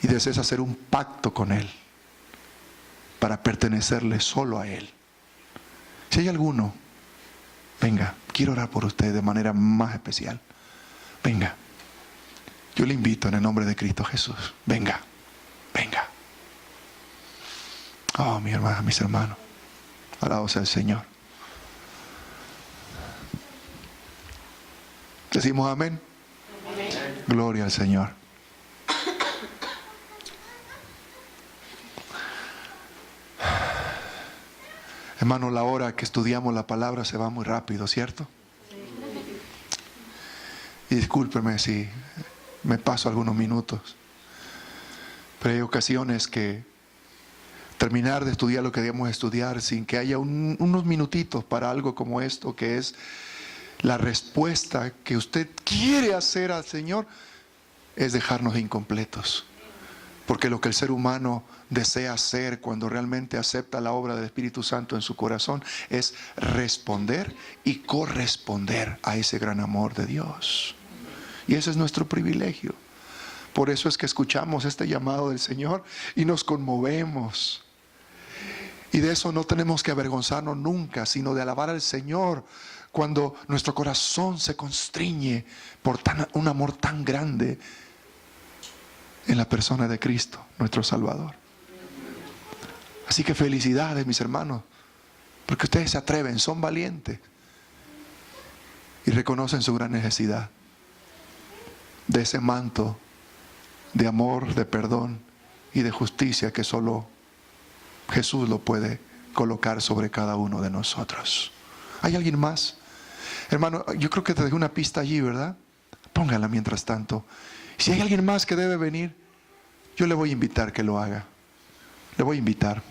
S2: y deseas hacer un pacto con Él para pertenecerle solo a Él. Si hay alguno, venga, quiero orar por usted de manera más especial. Venga, yo le invito en el nombre de Cristo Jesús. Venga, venga. Oh, mi hermana, mis hermanos, alabado sea el Señor. ¿Decimos amén? Amén. Gloria al Señor. Hermano, la hora que estudiamos la palabra se va muy rápido, ¿cierto? Y discúlpeme si me paso algunos minutos, pero hay ocasiones que terminar de estudiar lo que debemos estudiar sin que haya unos minutitos para algo como esto, que es la respuesta que usted quiere hacer al Señor, es dejarnos incompletos. Porque lo que el ser humano desea hacer cuando realmente acepta la obra del Espíritu Santo en su corazón es responder y corresponder a ese gran amor de Dios. Y ese es nuestro privilegio. Por eso es que escuchamos este llamado del Señor y nos conmovemos. Y de eso no tenemos que avergonzarnos nunca, sino de alabar al Señor cuando nuestro corazón se constriñe por un amor tan grande en la persona de Cristo, nuestro Salvador. Así que felicidades, mis hermanos, porque ustedes se atreven, son valientes y reconocen su gran necesidad de ese manto de amor, de perdón y de justicia que solo Jesús lo puede colocar sobre cada uno de nosotros. ¿Hay alguien más? Hermano, yo creo que te dejé una pista allí, ¿verdad? Póngala mientras tanto. Si hay alguien más que debe venir, yo le voy a invitar que lo haga. Le voy a invitar.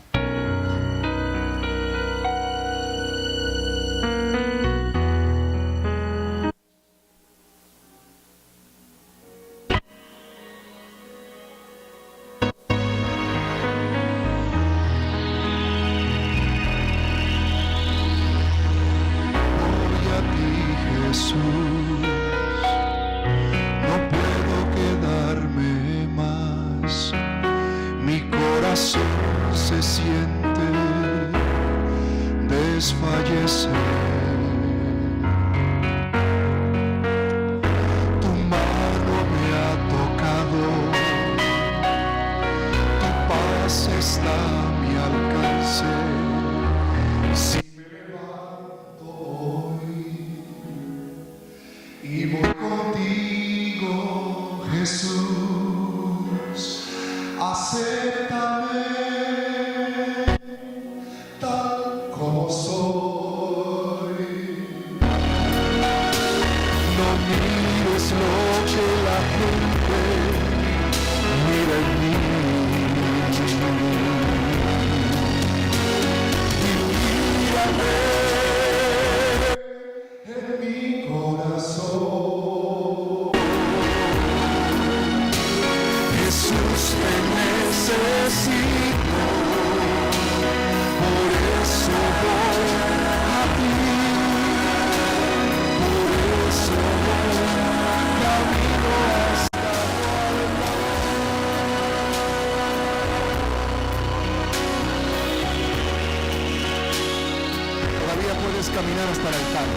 S2: Caminar hasta el altar.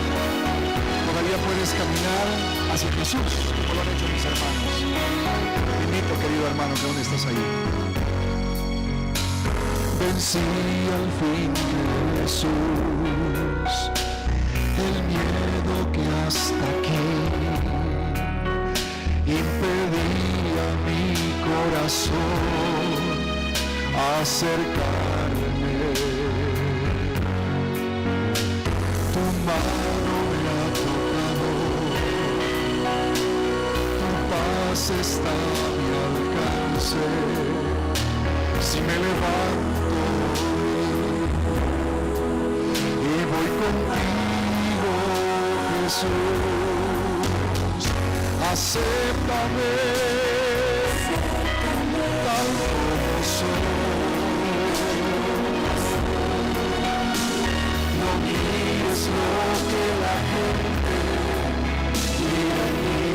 S2: Todavía puedes caminar hacia Jesús, como lo han hecho mis hermanos. Te invito, querido hermano, que aún estás ahí. Vencí al fin, Jesús, el miedo que hasta aquí impedía a mi corazón acercarme. Tu mano me ha tocado, tu paz está a mi alcance. Si me levanto y voy contigo, Jesús, acéptame tal como soy. No mires lo que la gente mira en mí.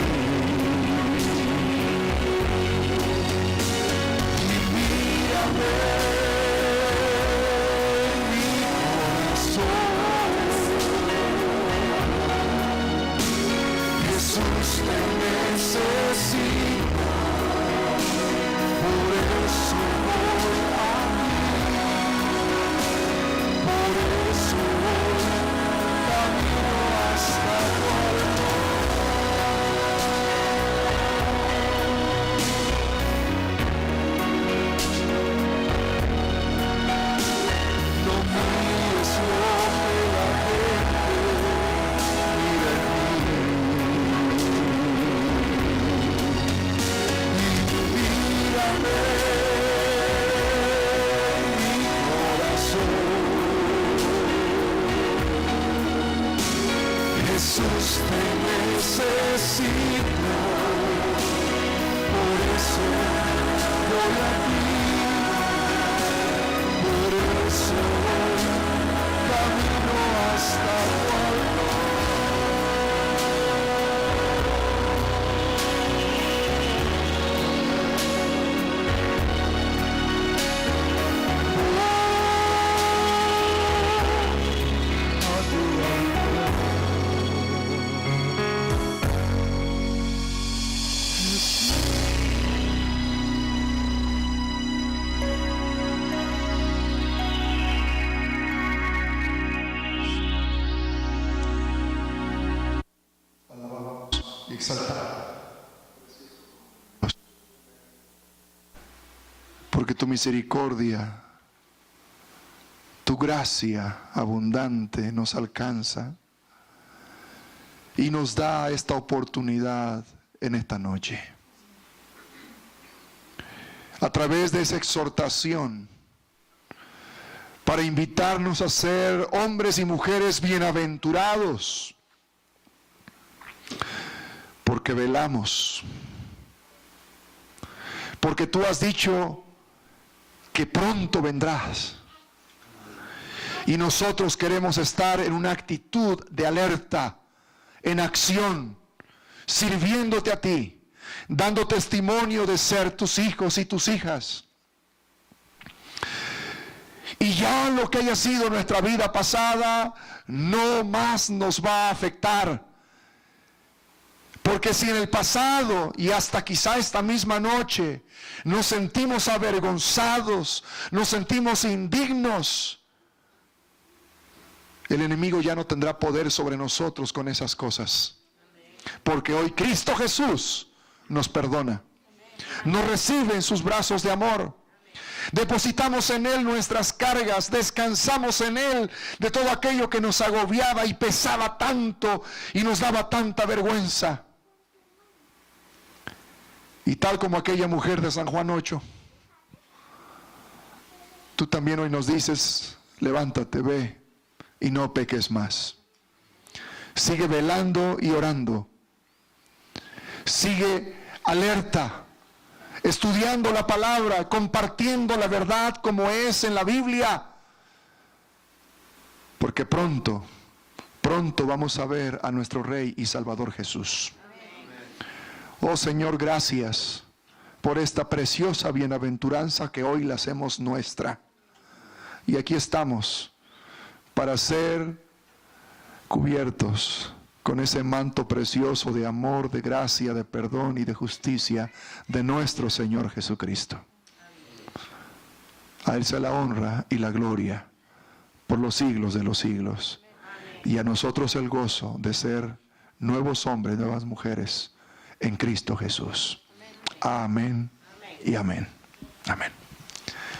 S2: necesito, por eso voy a ti, por eso camino hasta tu altar. Porque tu misericordia, tu gracia abundante nos alcanza y nos da esta oportunidad en esta noche. A través de esa exhortación, para invitarnos a ser hombres y mujeres bienaventurados, porque velamos, porque tú has dicho que pronto vendrás, y nosotros queremos estar en una actitud de alerta, en acción, sirviéndote a ti, dando testimonio de ser tus hijos y tus hijas. Y ya lo que haya sido nuestra vida pasada no más nos va a afectar. Porque si en el pasado y hasta quizá esta misma noche nos sentimos avergonzados, nos sentimos indignos, el enemigo ya no tendrá poder sobre nosotros con esas cosas. Porque hoy Cristo Jesús nos perdona, nos recibe en sus brazos de amor. Depositamos en Él nuestras cargas, descansamos en Él de todo aquello que nos agobiaba y pesaba tanto y nos daba tanta vergüenza. Y tal como aquella mujer de San Juan 8, tú también hoy nos dices, levántate, ve y no peques más. Sigue velando y orando. Sigue alerta, estudiando la palabra, compartiendo la verdad como es en la Biblia. Porque pronto vamos a ver a nuestro Rey y Salvador Jesús. Oh Señor, gracias por esta preciosa bienaventuranza que hoy la hacemos nuestra. Y aquí estamos para ser cubiertos con ese manto precioso de amor, de gracia, de perdón y de justicia de nuestro Señor Jesucristo. A Él sea la honra y la gloria por los siglos de los siglos. Y a nosotros el gozo de ser nuevos hombres, nuevas mujeres en Cristo Jesús. Amén y amén. Amén.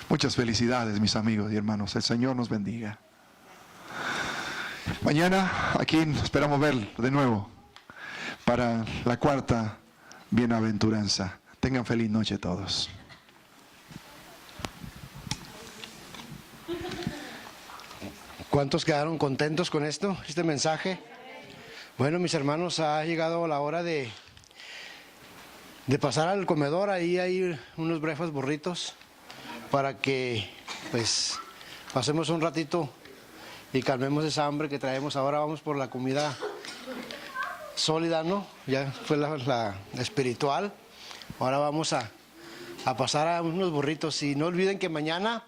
S2: Muchas felicidades, mis amigos y hermanos. El Señor nos bendiga. Mañana aquí esperamos ver de nuevo para la cuarta bienaventuranza. Tengan feliz noche todos.
S1: ¿Cuántos quedaron contentos con este mensaje? Bueno, mis hermanos, ha llegado la hora de pasar al comedor. Ahí hay unos brefas burritos para que pues pasemos un ratito y calmemos esa hambre que traemos. Ahora vamos por la comida sólida, ¿no? Ya fue la espiritual. Ahora vamos a pasar a unos burritos. Y no olviden que mañana